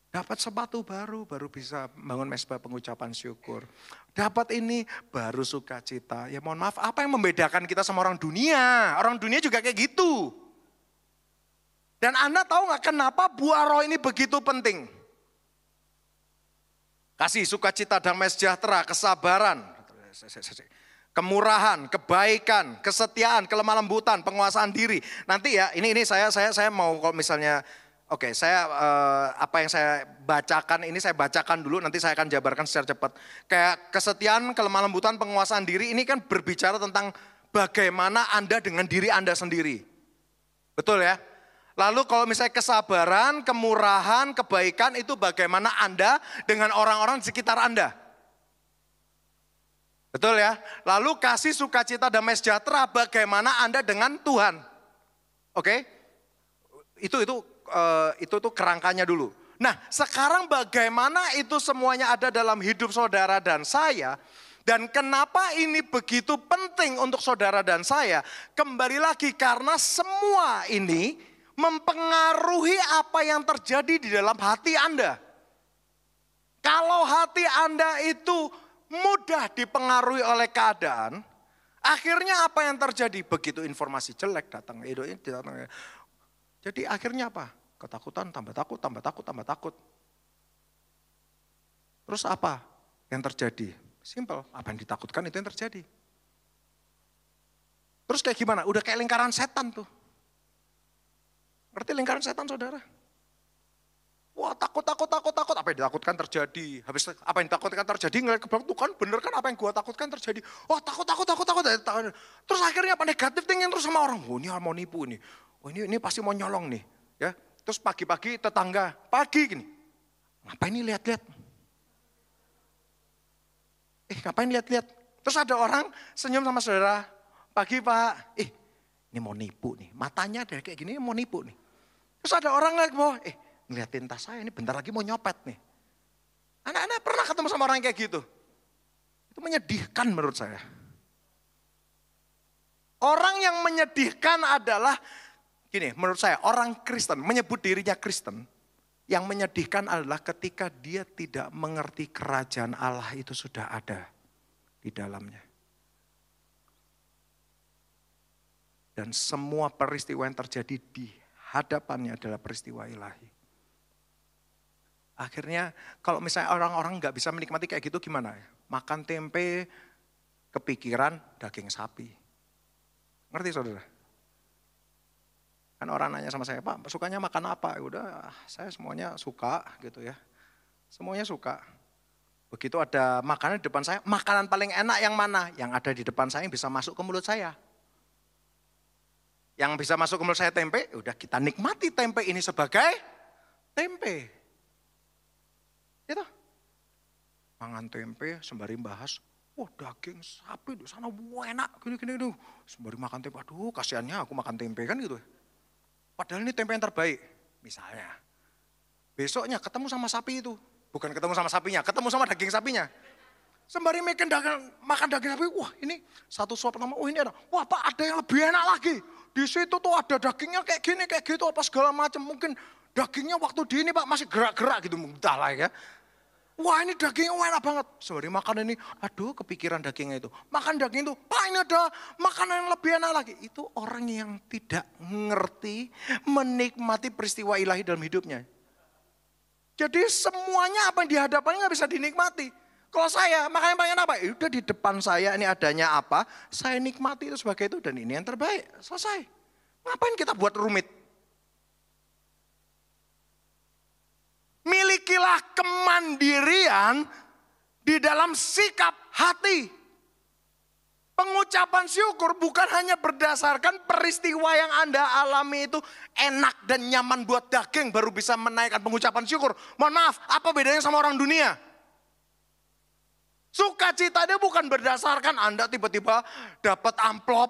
dapat sepatu baru bisa bangun mesbah pengucapan syukur. Dapat ini baru sukacita. Ya mohon maaf, apa yang membedakan kita sama orang dunia? Orang dunia juga kayak gitu. Dan Anda tahu nggak kenapa buah roh ini begitu penting? Kasih, sukacita, damai sejahtera, kesabaran, kemurahan, kebaikan, kesetiaan, kelemah lembutan, penguasaan diri. Nanti ya, ini saya mau kalau misalnya, oke, apa yang saya bacakan ini saya bacakan dulu, nanti saya akan jabarkan secara cepat. Kayak kesetiaan, kelemah lembutan, penguasaan diri, ini kan berbicara tentang bagaimana Anda dengan diri Anda sendiri. Betul ya? Lalu kalau misalnya kesabaran, kemurahan, kebaikan itu bagaimana Anda dengan orang-orang di sekitar Anda. Betul ya? Lalu kasih, sukacita, damai sejahtera bagaimana Anda dengan Tuhan. Oke? Itu kerangkanya dulu. Nah, sekarang bagaimana itu semuanya ada dalam hidup saudara dan saya. Dan kenapa ini begitu penting untuk saudara dan saya. Kembali lagi karena semua ini mempengaruhi apa yang terjadi di dalam hati Anda. Kalau hati Anda itu mudah dipengaruhi oleh keadaan, akhirnya apa yang terjadi? Begitu informasi jelek datang, jadi akhirnya apa? Ketakutan, tambah takut, tambah takut, tambah takut. Terus apa yang terjadi? Simple, apa yang ditakutkan itu yang terjadi. Terus kayak gimana? Udah kayak lingkaran setan tuh. Ngerti lingkaran setan saudara? Wah takut. Apa yang ditakutkan terjadi. Habis apa yang ditakutkan terjadi, ngeliat ke belakang, tuh kan bener kan apa yang gua takutkan terjadi. Wah takut. Terus akhirnya apa? Negatif thinking terus sama orang. Oh ini mau nipu ini. Oh ini pasti mau nyolong nih. Ya. Terus pagi-pagi tetangga, pagi gini. Ngapain nih lihat-lihat? Ngapain lihat-lihat? Terus ada orang senyum sama saudara. Pagi pak, ini mau nipu nih. Matanya dari kayak gini mau nipu nih. Terus ada orang lagi mau, ngeliatin tas saya ini bentar lagi mau nyopet nih. Anak-anak pernah ketemu sama orang kayak gitu. Itu menyedihkan menurut saya. Orang yang menyedihkan adalah, gini menurut saya orang Kristen menyebut dirinya Kristen. Yang menyedihkan adalah ketika dia tidak mengerti kerajaan Allah itu sudah ada di dalamnya. Dan semua peristiwa yang terjadi di hadapannya adalah peristiwa ilahi. Akhirnya kalau misalnya orang-orang nggak bisa menikmati kayak gitu gimana ya? Makan tempe, kepikiran daging sapi. Ngerti saudara? Kan orang nanya sama saya, Pak sukanya makan apa? Udah saya semuanya suka gitu ya. Semuanya suka. Begitu ada makanan di depan saya, makanan paling enak yang mana? Yang ada di depan saya yang bisa masuk ke mulut saya. Yang bisa masuk ke mulut saya tempe, udah kita nikmati tempe ini sebagai tempe. Gitu. Mangan tempe sembari bahas, wah daging sapi di sana enak, gini-gini tuh. Sembari makan tempe, aduh kasihannya aku makan tempe kan gitu. Padahal ini tempe yang terbaik, misalnya. Besoknya ketemu sama sapi itu, bukan ketemu sama sapinya, ketemu sama daging sapinya. Sembari makan daging sapi, wah ini satu suap pertama, oh ini enak. Wah Pak ada yang lebih enak lagi. Di situ tuh ada dagingnya kayak gini, kayak gitu, apa segala macam. Mungkin dagingnya waktu di ini Pak masih gerak-gerak gitu, entahlah ya. Wah ini dagingnya enak banget. Sembari makan ini, aduh kepikiran dagingnya itu. Makan daging itu, Pak ini ada makanan yang lebih enak lagi. Itu orang yang tidak ngerti, menikmati peristiwa ilahi dalam hidupnya. Jadi semuanya apa yang dihadapannya nggak bisa dinikmati. Kalau saya makan yang pengen apa? Ya udah di depan saya ini adanya apa, saya nikmati itu sebagai itu dan ini yang terbaik. Selesai. Ngapain kita buat rumit? Milikilah kemandirian di dalam sikap hati. Pengucapan syukur bukan hanya berdasarkan peristiwa yang Anda alami itu enak dan nyaman buat daging baru bisa menaikkan pengucapan syukur. Mohon maaf, apa bedanya sama orang dunia? Sukacita dia bukan berdasarkan Anda tiba-tiba dapat amplop,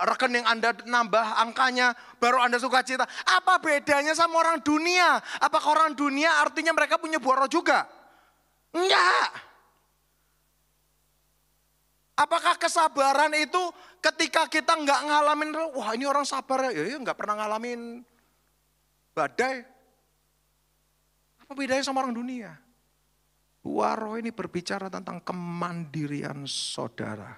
rekening Anda nambah angkanya, baru Anda sukacita. Apa bedanya sama orang dunia? Apakah orang dunia artinya mereka punya buah roh juga? Enggak. Apakah kesabaran itu ketika kita enggak ngalamin, wah ini orang sabar ya enggak pernah ngalamin badai. Apa bedanya sama orang dunia? Buah roh ini berbicara tentang kemandirian saudara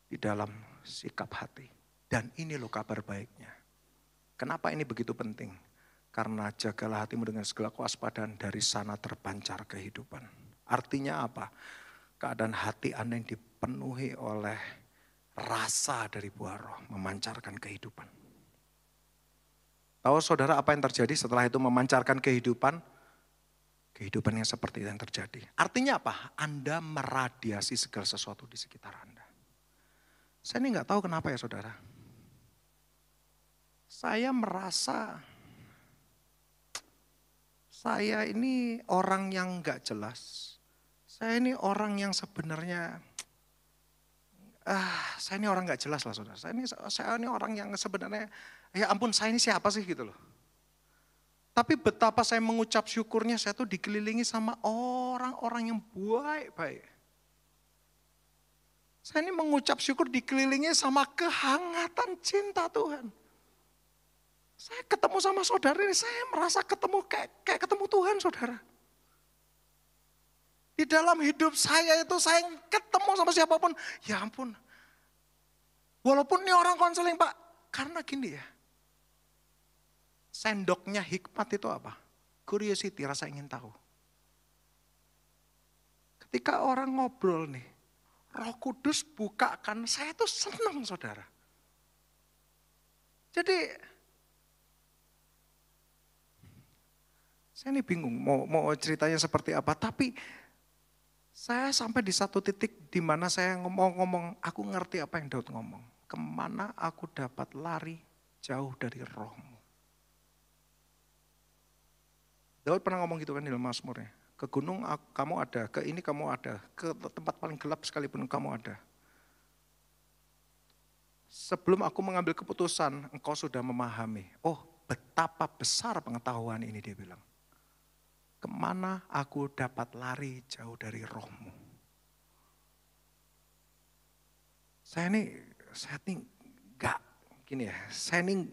di dalam sikap hati. Dan ini loh kabar baiknya. Kenapa ini begitu penting? Karena jagalah hatimu dengan segala kewaspadaan, dari sana terpancar kehidupan. Artinya apa? Keadaan hati Anda yang dipenuhi oleh rasa dari buah roh memancarkan kehidupan. Tahu saudara apa yang terjadi setelah itu memancarkan kehidupan? Kehidupan yang seperti itu yang terjadi. Artinya apa? Anda meradiasi segala sesuatu di sekitar Anda. Saya ini nggak tahu kenapa ya saudara. Saya merasa saya ini orang yang nggak jelas. Saya ini orang yang sebenarnya, saya ini orang nggak jelas lah saudara. Saya ini orang yang sebenarnya, ya ampun saya ini siapa sih gitu loh. Tapi betapa saya mengucap syukurnya, saya tuh dikelilingi sama orang-orang yang baik-baik. Saya ini mengucap syukur dikelilingi sama kehangatan cinta Tuhan. Saya ketemu sama saudara ini, saya merasa ketemu kayak ketemu Tuhan saudara. Di dalam hidup saya itu saya ketemu sama siapapun, ya ampun. Walaupun ini orang konseling Pak, karena gini ya. Sendoknya hikmat itu apa? Curiosity, rasa ingin tahu. Ketika orang ngobrol nih, Roh Kudus bukakan, saya tuh senang saudara. Jadi, saya ini bingung mau ceritanya seperti apa, tapi saya sampai di satu titik di mana saya ngomong, aku ngerti apa yang Daud ngomong. Kemana aku dapat lari jauh dari rohmu. Daud pernah ngomong gitu kan di dalam Mazmurnya. Ke gunung kamu ada, ke ini kamu ada, ke tempat paling gelap sekalipun kamu ada. Sebelum aku mengambil keputusan, engkau sudah memahami. Oh, betapa besar pengetahuan ini, dia bilang. Kemana aku dapat lari jauh dari rohmu. Saya ini enggak, gini ya, saya ini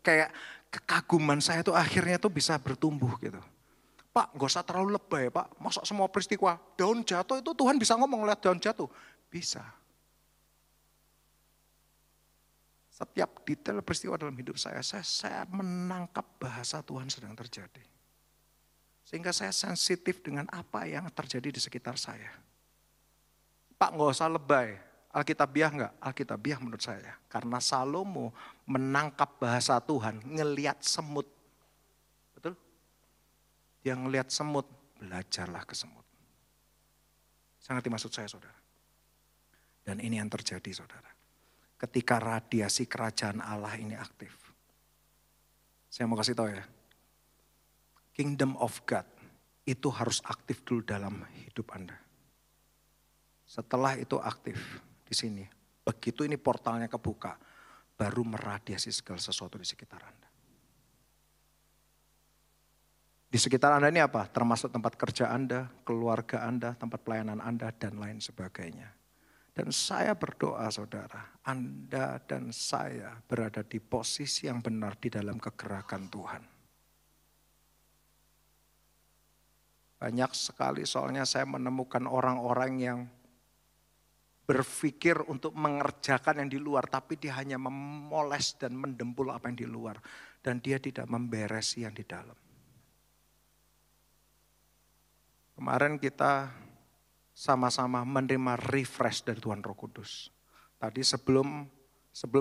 kayak kekaguman saya tuh akhirnya tuh bisa bertumbuh gitu. Pak, gak usah terlalu lebay Pak, masa semua peristiwa daun jatuh itu Tuhan bisa ngomong lihat daun jatuh? Bisa. Setiap detail peristiwa dalam hidup saya menangkap bahasa Tuhan sedang terjadi. Sehingga saya sensitif dengan apa yang terjadi di sekitar saya. Pak, gak usah lebay. Alkitabiah enggak? Alkitabiah menurut saya. Karena Salomo menangkap bahasa Tuhan, ngelihat semut. Betul? Dia ngelihat semut, belajarlah ke semut. Saya ngerti maksud saya saudara. Dan ini yang terjadi saudara. ketika radiasi kerajaan Allah ini aktif. Saya mau kasih tahu ya. Kingdom of God itu harus aktif dulu dalam hidup Anda. Setelah itu aktif di sini. Begitu ini portalnya kebuka, baru meradiasi segala sesuatu di sekitar Anda. Di sekitar Anda ini apa? Termasuk tempat kerja Anda, keluarga Anda, tempat pelayanan Anda, dan lain sebagainya. Dan saya berdoa saudara, Anda dan saya berada di posisi yang benar di dalam kegerakan Tuhan. Banyak sekali soalnya saya menemukan orang-orang yang berpikir untuk mengerjakan yang di luar, tapi dia hanya memoles dan mendempul apa yang di luar. Dan dia tidak memberesi yang di dalam. Kemarin kita sama-sama menerima refresh dari Tuhan Roh Kudus. Tadi sebelum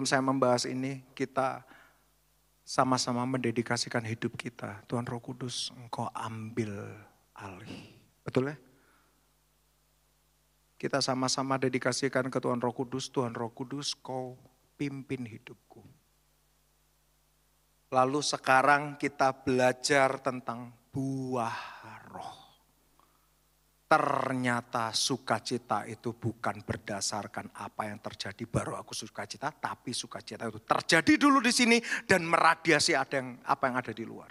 saya membahas ini, kita sama-sama mendedikasikan hidup kita. Tuhan Roh Kudus, Engkau ambil alih. Betul ya? Kita sama-sama dedikasikan ke Tuhan Roh Kudus. Tuhan Roh Kudus, Kau pimpin hidupku. Lalu sekarang kita belajar tentang buah roh. Ternyata sukacita itu bukan berdasarkan apa yang terjadi baru aku sukacita, tapi sukacita itu terjadi dulu di sini dan meradiasi apa yang ada di luar.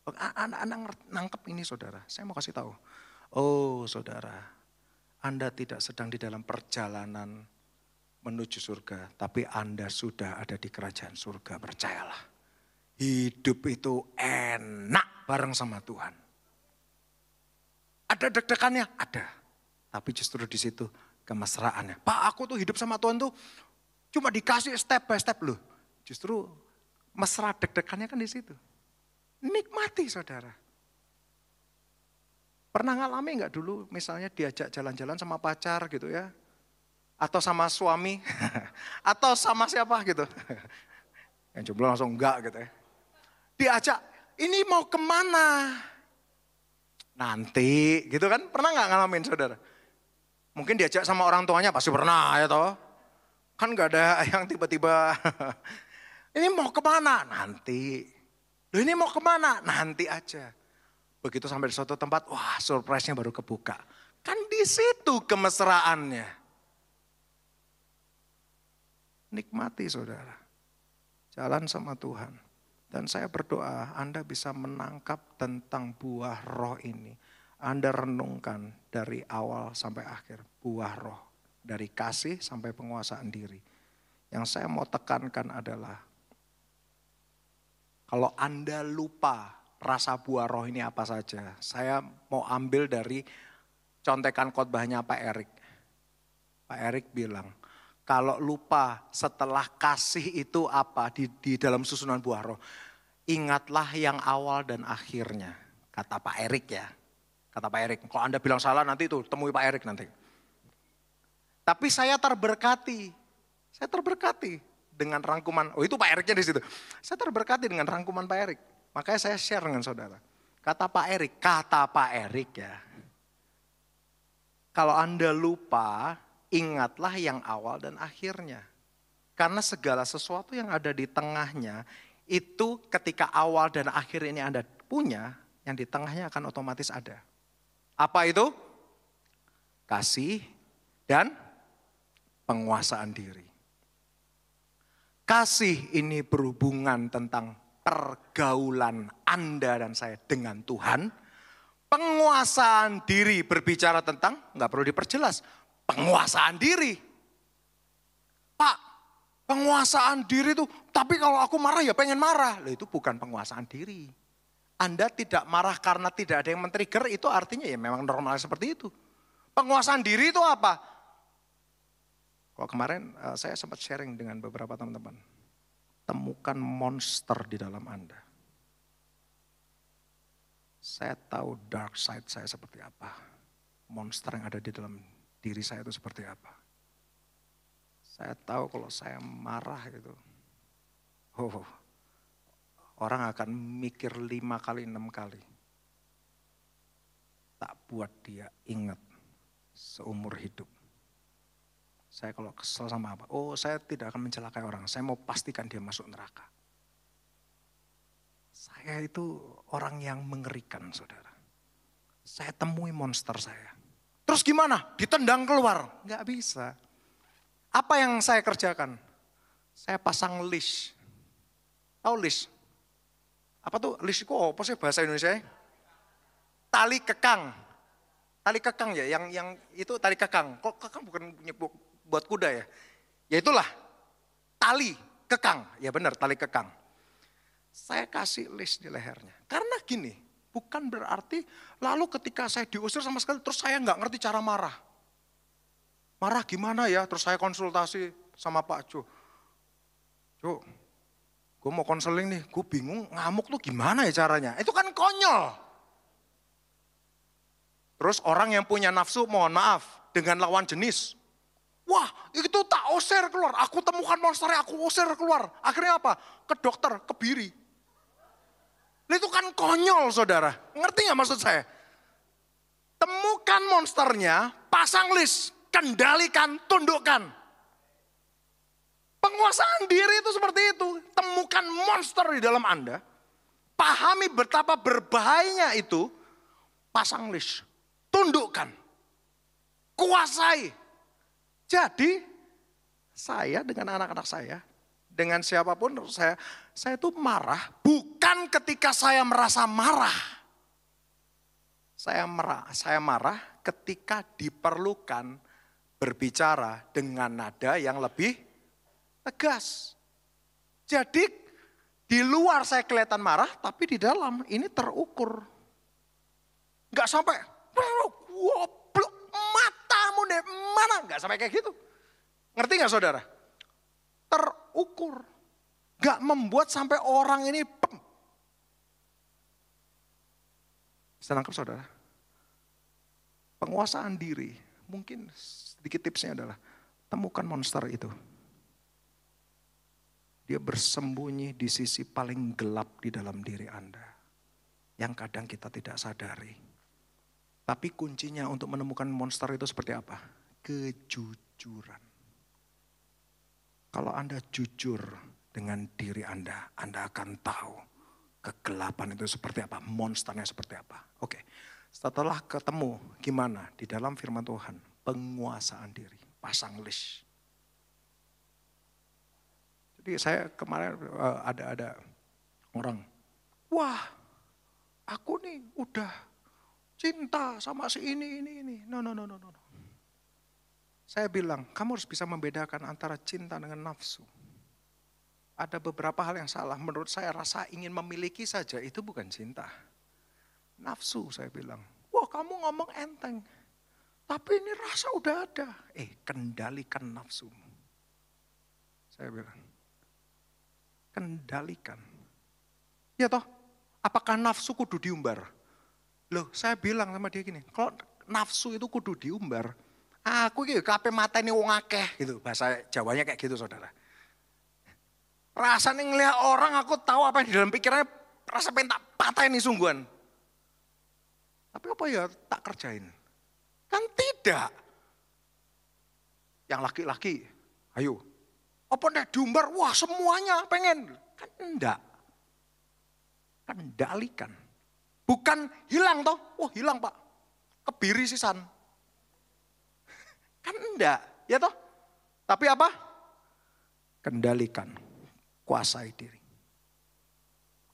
Anak-anak nangkep ini saudara, saya mau kasih tahu. Oh saudara, Anda tidak sedang di dalam perjalanan menuju surga, tapi Anda sudah ada di kerajaan surga, percayalah. Hidup itu enak bareng sama Tuhan. Ada deg-degannya? Ada. Tapi justru di situ kemesraannya. Pak, aku tuh hidup sama Tuhan tuh cuma dikasih step by step loh. Justru mesra deg-degannya kan di situ. Nikmati saudara. Pernah ngalami gak dulu misalnya diajak jalan-jalan sama pacar gitu ya. Atau sama suami. Atau sama siapa gitu. Yang jomblo langsung enggak gitu ya. Diajak, ini mau kemana? Nanti gitu kan, pernah gak ngalamin saudara? Mungkin diajak sama orang tuanya pasti pernah ya toh. Kan gak ada yang tiba-tiba, ini mau kemana? Nanti. Loh ini mau kemana? Nanti aja. Begitu sampai di suatu tempat, wah surprise-nya baru kebuka. Kan di situ kemesraannya. Nikmati saudara. Jalan sama Tuhan. Dan saya berdoa Anda bisa menangkap tentang buah roh ini. Anda renungkan dari awal sampai akhir. Buah roh. Dari kasih sampai penguasaan diri. Yang saya mau tekankan adalah. Kalau Anda lupa rasa buah roh ini apa saja. Saya mau ambil dari contekan khotbahnya Pak Erik. Pak Erik bilang. Kalau lupa setelah kasih itu apa di dalam susunan buah roh. Ingatlah yang awal dan akhirnya. Kata Pak Erik ya. Kata Pak Erik. Kalau Anda bilang salah nanti itu temui Pak Erik nanti. Tapi saya terberkati. Saya terberkati dengan rangkuman. Oh itu Pak Eriknya di situ. Saya terberkati dengan rangkuman Pak Erik. Makanya saya share dengan saudara. Kata Pak Erik ya. Kalau Anda lupa, ingatlah yang awal dan akhirnya. Karena segala sesuatu yang ada di tengahnya, itu ketika awal dan akhir ini Anda punya, yang di tengahnya akan otomatis ada. Apa itu? Kasih dan penguasaan diri. Kasih ini berhubungan tentang pergaulan Anda dan saya dengan Tuhan. Penguasaan diri berbicara tentang, nggak perlu diperjelas, penguasaan diri. Pak, penguasaan diri itu, tapi kalau aku marah ya pengen marah. Loh, itu bukan penguasaan diri. Anda tidak marah karena tidak ada yang men-trigger, itu artinya ya memang normal seperti itu. Penguasaan diri itu apa? Kalau kemarin saya sempat sharing dengan beberapa teman-teman. Temukan monster di dalam Anda. Saya tahu dark side saya seperti apa. Monster yang ada di dalam diri saya itu seperti apa. Saya tahu kalau saya marah gitu, orang akan mikir 5 kali, 6 kali. Tak buat dia ingat seumur hidup. Saya kalau kesel sama apa? Oh, saya tidak akan mencelakai orang. Saya mau pastikan dia masuk neraka. Saya itu orang yang mengerikan, saudara. Saya temui monster saya. Terus gimana? Ditendang keluar? Nggak bisa. Apa yang saya kerjakan? Saya pasang leash. Tahu leash? Apa tuh? Leash itu apa sih bahasa Indonesia? Tali kekang. Tali kekang ya, yang itu tali kekang. Kok kekang bukan buat kuda ya? Ya itulah, tali kekang. Ya benar, tali kekang. Saya kasih leash di lehernya. Karena gini, bukan berarti lalu ketika saya diusir sama sekali, terus saya nggak ngerti cara marah. Marah gimana ya? Terus saya konsultasi sama Pak Jo. Jo, gue mau konseling nih, gue bingung ngamuk tuh gimana ya caranya. Itu kan konyol. Terus orang yang punya nafsu, mohon maaf, dengan lawan jenis. Wah, itu tak usir keluar. Aku temukan monsternya, aku usir keluar. Akhirnya apa? Ke dokter, kebiri. Itu kan konyol, saudara. Ngerti gak maksud saya? Temukan monsternya, pasang list, kendalikan, tundukkan. Penguasaan diri itu seperti itu. Temukan monster di dalam Anda. Pahami betapa berbahayanya itu. Pasang list, tundukkan. Kuasai. Jadi saya dengan anak-anak saya, dengan siapapun saya itu marah bukan ketika saya merasa marah. Saya marah ketika diperlukan berbicara dengan nada yang lebih tegas. Jadi di luar saya kelihatan marah, tapi di dalam ini terukur. Enggak sampai goblok matamu deh mana, enggak sampai kayak gitu. Ngerti enggak saudara? Terukur. Enggak membuat sampai orang ini Bisa nangkep saudara? Penguasaan diri, mungkin sedikit tipsnya adalah temukan monster itu. Dia bersembunyi di sisi paling gelap di dalam diri Anda. Yang kadang kita tidak sadari. Tapi kuncinya untuk menemukan monster itu seperti apa? Kejujuran. Kalau Anda jujur dengan diri Anda akan tahu kegelapan itu seperti apa, monsternya seperti apa. Oke, setelah ketemu gimana di dalam firman Tuhan, penguasaan diri, pasang list. Jadi saya kemarin ada orang, wah aku nih udah cinta sama si ini. No. Saya bilang, kamu harus bisa membedakan antara cinta dengan nafsu. Ada beberapa hal yang salah, menurut saya rasa ingin memiliki saja, itu bukan cinta. Nafsu saya bilang, wah kamu ngomong enteng. Tapi ini rasa udah ada. Kendalikan nafsumu. Saya bilang, kendalikan. Ya toh, apakah nafsu kudu diumbar? Loh saya bilang sama dia gini, kalau nafsu itu kudu diumbar, aku gitu kape mata ini wong akeh gitu, bahasa Jawanya kayak gitu saudara. Rasanya ngelihat orang aku tahu apa yang di dalam pikirannya, rasa pengen tak patahin nih sungguhan. Tapi apa ya tak kerjain? Kan tidak. Yang laki-laki, ayo. Apa nek diumbar, wah semuanya pengen. Kan enggak. Kendalikan. Bukan hilang toh, wah hilang pak. Kebiri sisan. Kan enggak, ya toh. Tapi apa? Kendalikan. Kuasai diri.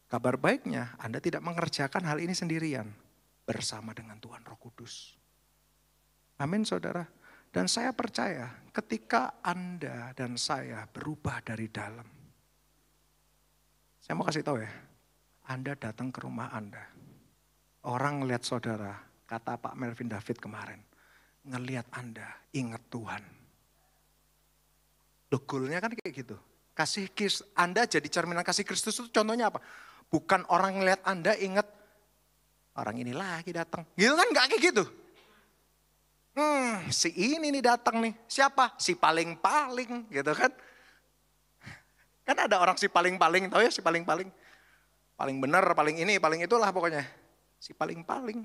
Kabar baiknya Anda tidak mengerjakan hal ini sendirian. Bersama dengan Tuhan Roh Kudus. Amin saudara. Dan saya percaya ketika Anda dan saya berubah dari dalam. Saya mau kasih tahu ya. Anda datang ke rumah Anda. Orang ngelihat saudara, kata Pak Melvin David kemarin. Ngelihat Anda, ingat Tuhan. Loh goalnya kan kayak gitu. Kasih Anda jadi cerminan kasih Kristus itu contohnya apa? Bukan orang ngelihat Anda ingat orang ini lagi datang. Gitu kan enggak kayak gitu. Si ini nih datang nih. Siapa? Si paling-paling gitu kan. Kan ada orang si paling-paling, tahu ya si paling-paling. Paling benar, paling ini, paling itulah pokoknya. Si paling-paling.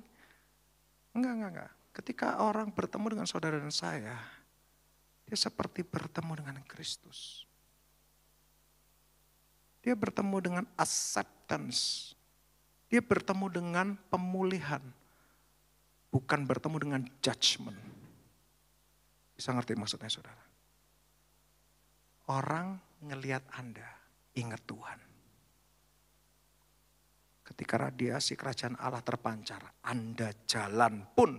Enggak. Ketika orang bertemu dengan saudara dan saya, Dia seperti bertemu dengan Kristus. Dia bertemu dengan acceptance. Dia bertemu dengan pemulihan. Bukan bertemu dengan judgment. Bisa ngerti maksudnya saudara? Orang ngelihat Anda, ingat Tuhan. Ketika radiasi kerajaan Allah terpancar, Anda jalan pun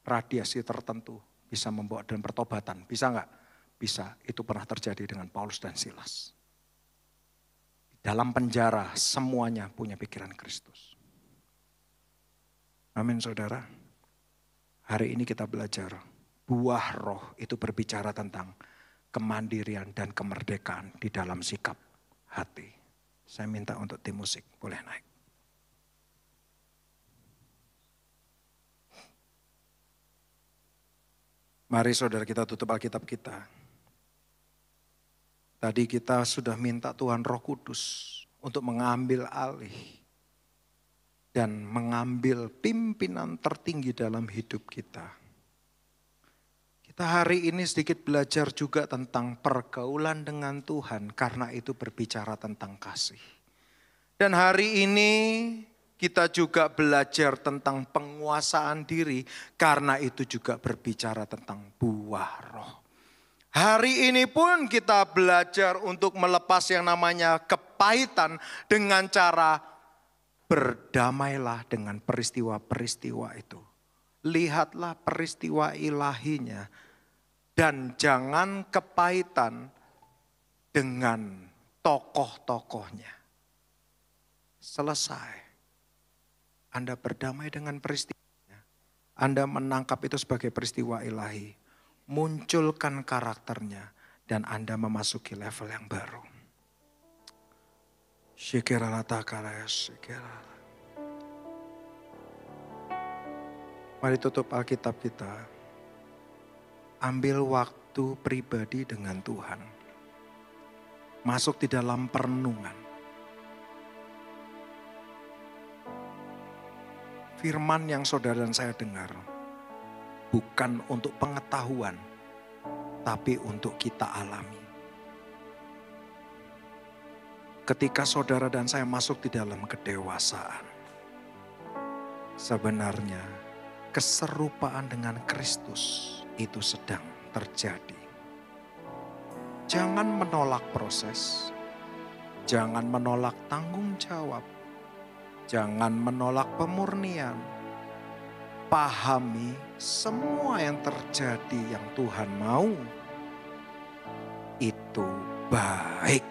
radiasi tertentu bisa membawa dan pertobatan. Bisa enggak? Bisa. Itu pernah terjadi dengan Paulus dan Silas. Dalam penjara semuanya punya pikiran Kristus. Amin saudara. Hari ini kita belajar buah roh itu berbicara tentang kemandirian dan kemerdekaan di dalam sikap hati. Saya minta untuk tim musik boleh naik. Mari saudara kita tutup Alkitab kita. Tadi kita sudah minta Tuhan Roh Kudus untuk mengambil alih dan mengambil pimpinan tertinggi dalam hidup kita. Kita hari ini sedikit belajar juga tentang pergaulan dengan Tuhan karena itu berbicara tentang kasih. Dan hari ini kita juga belajar tentang penguasaan diri karena itu juga berbicara tentang buah roh. Hari ini pun kita belajar untuk melepas yang namanya kepahitan dengan cara berdamailah dengan peristiwa-peristiwa itu. Lihatlah peristiwa ilahinya dan jangan kepahitan dengan tokoh-tokohnya. Selesai. Anda berdamai dengan peristiwanya. Anda menangkap itu sebagai peristiwa ilahi. Munculkan karakternya dan Anda memasuki level yang baru. Mari tutup Alkitab kita. Ambil waktu pribadi dengan Tuhan. Masuk di dalam perenungan. Firman yang saudara dan saya dengar bukan untuk pengetahuan, tapi untuk kita alami. Ketika saudara dan saya masuk di dalam kedewasaan, sebenarnya keserupaan dengan Kristus itu sedang terjadi. Jangan menolak proses, jangan menolak tanggung jawab. Jangan menolak pemurnian. Pahami semua yang terjadi yang Tuhan mau. Itu baik.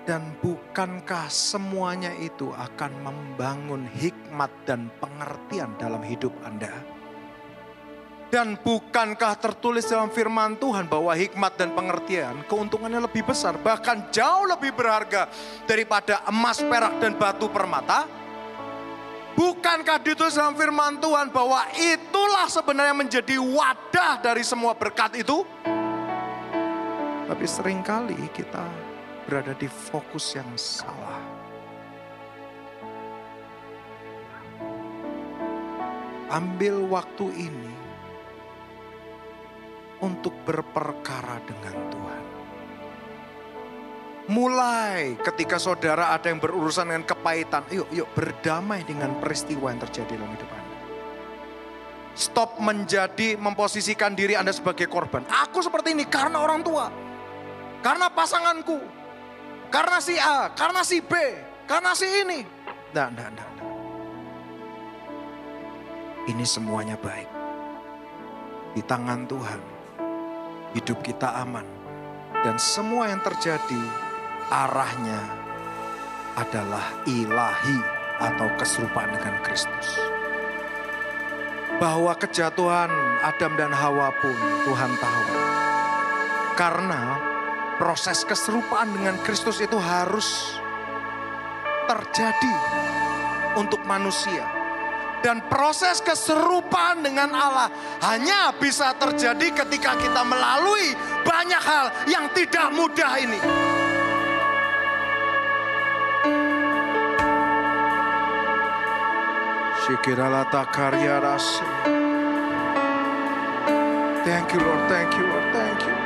Dan bukankah semuanya itu akan membangun hikmat dan pengertian dalam hidup Anda? Dan bukankah tertulis dalam firman Tuhan bahwa hikmat dan pengertian keuntungannya lebih besar, bahkan jauh lebih berharga daripada emas, perak, dan batu permata? Bukankah ditulis dalam firman Tuhan bahwa itulah sebenarnya menjadi wadah dari semua berkat itu? Tapi seringkali kita berada di fokus yang salah. Ambil waktu ini untuk berperkara dengan Tuhan. Mulai ketika saudara ada yang berurusan dengan kepahitan, yuk berdamai dengan peristiwa yang terjadi dalam hidup Anda. Stop memposisikan diri Anda sebagai korban. Aku seperti ini karena orang tua, karena pasanganku, karena si A, karena si B, karena si ini. Nah. Ini semuanya baik. Di tangan Tuhan. Hidup kita aman. Dan semua yang terjadi arahnya adalah ilahi atau keserupaan dengan Kristus. Bahwa kejatuhan Adam dan Hawa pun Tuhan tahu. Karena proses keserupaan dengan Kristus itu harus terjadi untuk manusia. Dan proses keserupaan dengan Allah hanya bisa terjadi ketika kita melalui banyak hal yang tidak mudah ini. Thank you Lord, thank you Lord, thank you.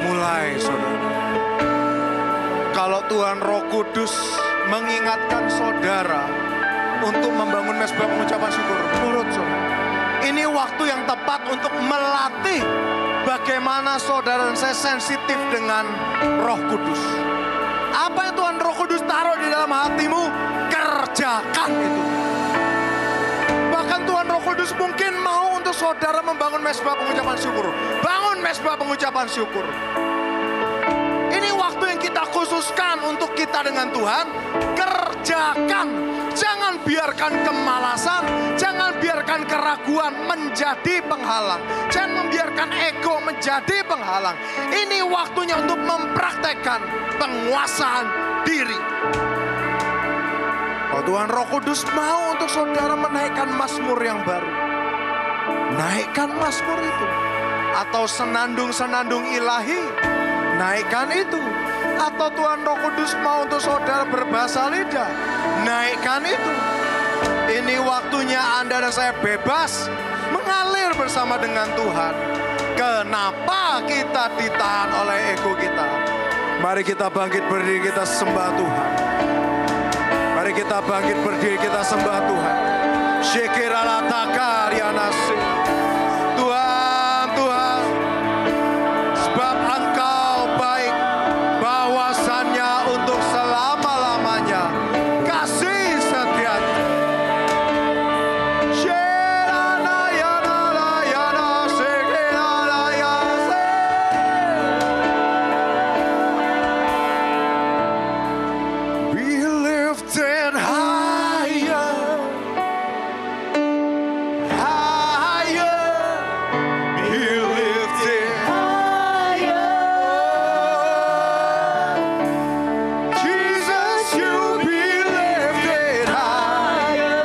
Mulai saudara. Kalau Tuhan Roh Kudus mengingatkan saudara untuk membangun mezbah pengucapan syukur, menurut saudara, ini waktu yang tepat untuk melatih bagaimana saudara dan saya sensitif dengan Roh Kudus. Apa yang Tuhan Roh Kudus taruh di dalam hatimu, kerjakan itu. Bahkan Tuhan Roh Kudus mungkin mau untuk saudara membangun mezbah pengucapan syukur. Bangun mezbah pengucapan syukur. Ini waktu yang kita khususkan untuk kita dengan Tuhan, kerjakan. Jangan biarkan kemalasan, jangan biarkan keraguan menjadi penghalang. Jangan membiarkan ego menjadi penghalang. Ini waktunya untuk mempraktekkan penguasaan diri. Kalau Tuhan Roh Kudus mau untuk saudara menaikkan mazmur yang baru, naikkan mazmur itu. Atau senandung-senandung ilahi, naikkan itu. Atau Tuhan Roh Kudus mau untuk saudara berbahasa lidah, naikkan itu. Ini waktunya Anda dan saya bebas mengalir bersama dengan Tuhan. Kenapa kita ditahan oleh ego kita? Mari kita bangkit berdiri, kita sembah Tuhan. Mari kita bangkit berdiri, kita sembah Tuhan. Syekiralataka rianasi. Tuhan, Tuhan, sebab Engkau baik, bahwasannya untuk selama-lamanya kasih setia. Be lifted higher, higher, be lifted higher. Jesus, you be lifted higher,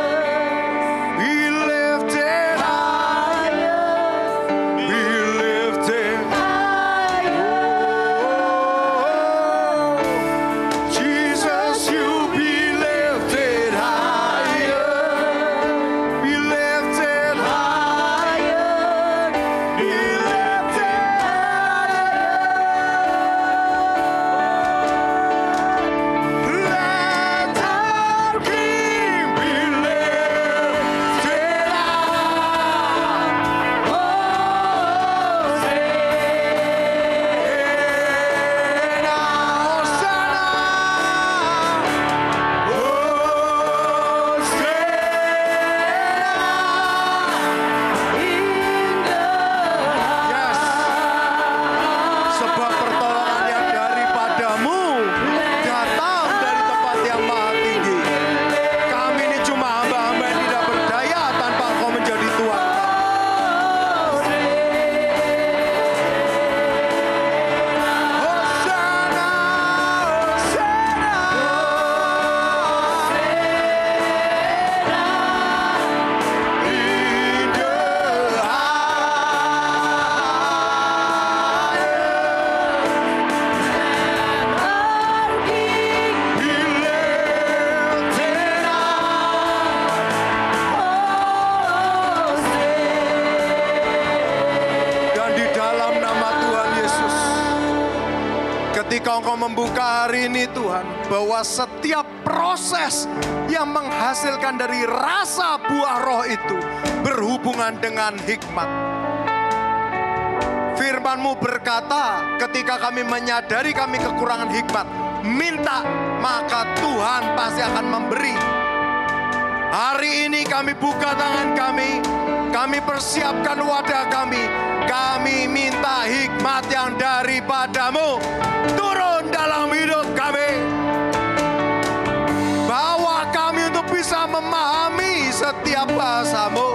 be lifted higher, be lifted higher. Jesus, you be lifted higher, be lifted higher, be lifted higher. Let our King be lifted high. Sebab pertolongannya daripadamu, datang dari tempat yang maha tinggi. Kami ini cuma hamba-hamba yang tidak berdaya tanpa Engkau menjadi Tuhan kami. Hosana, in the Dan di dalam nama Tuhan Yesus, ketika Engkau membuka hari ini Tuhan, bahwa setiap proses yang menghasilkan dari rasa buah roh itu berhubungan dengan hikmat. Firman-Mu berkata, ketika kami menyadari kami kekurangan hikmat, minta, maka Tuhan pasti akan memberi. Hari ini kami buka tangan kami persiapkan wadah kami minta hikmat yang daripadamu turun dalam hidup kami. Bawa kami untuk bisa memahami setiap bahasa-Mu.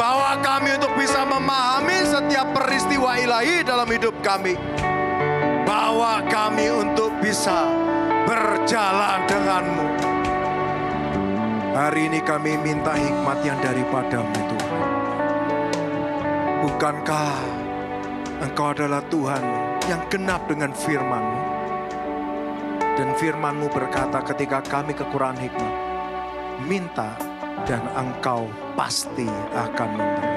Bawa kami untuk bisa memahami setiap peristiwa ilahi dalam hidup kami. Bawa kami untuk bisa berjalan dengan-Mu. Hari ini kami minta hikmat yang daripadamu Tuhan. Bukankah Engkau adalah Tuhan yang genap dengan firman-Mu? Dan firman-Mu berkata ketika kami kekurangan hikmat, minta dan Engkau pasti akan memberi.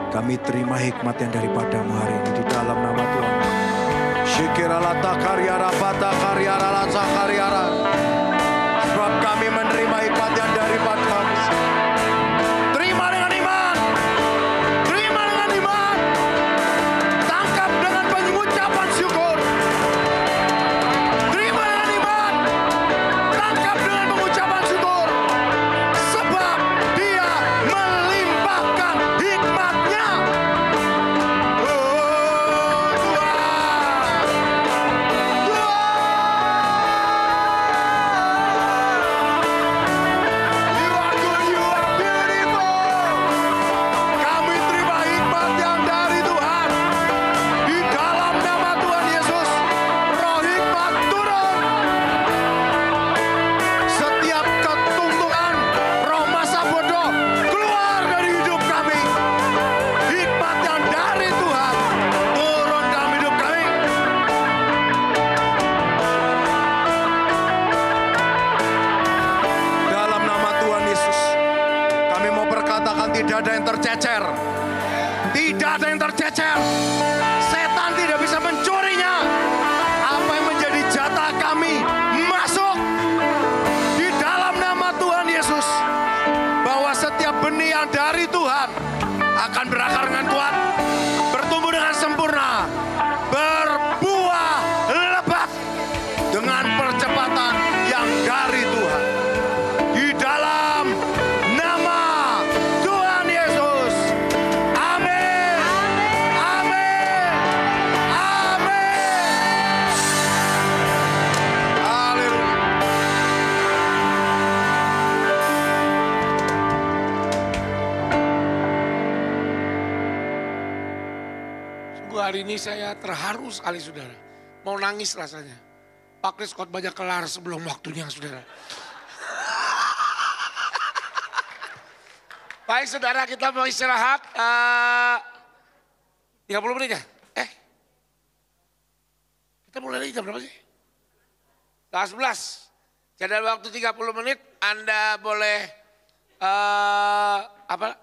Kami terima hikmat yang daripadamu hari ini di dalam nama Tuhan. Syikiralata karyara bata karyara lasa karyara. Sebab kami menerima hikmat yang daripadamu. Terima dengan iman. Terima dengan iman. Tangkap dengan pengucapan syukur. Terima dengan iman. Tangkap dengan pengucapan syukur. Sebab Dia melimpahkan hikmat-Nya. Oh Tuhan. You are good, you are beautiful. Kami terima hikmat yang dari Tuhan. Di dalam nama Tuhan Yesus, roh hikmat turun. Setiap ketuntutan, roh masa bodoh keluar dari hidup kami. Hikmat yang dari Tuhan turun dalam hidup kami. Dalam nama Tuhan Yesus, kami mau berkatakan tidak ada yang tercecer. Tidak ada yang tercecer. Setan tidak bisa mencurinya. Apa yang menjadi jatah kami masuk di dalam nama Tuhan Yesus. Bahwa setiap benih yang dari Tuhan akan berakar dengan kuat, bertumbuh dengan sempurna, berbuah lebat dengan percepatan yang dari Tuhan. Di dalam nama Tuhan Yesus. Amin. Amin. Amin. Haleluya. Sungguh hari ini saya terharu sekali saudara. Mau nangis rasanya. Pak Kris khotbahnya kelar sebelum waktunya saudara. Baik saudara, kita mau istirahat 30 menit ya? Kita mulai lagi jam berapa sih? Setengah 11. Jadwal waktu 30 menit, Anda boleh apa?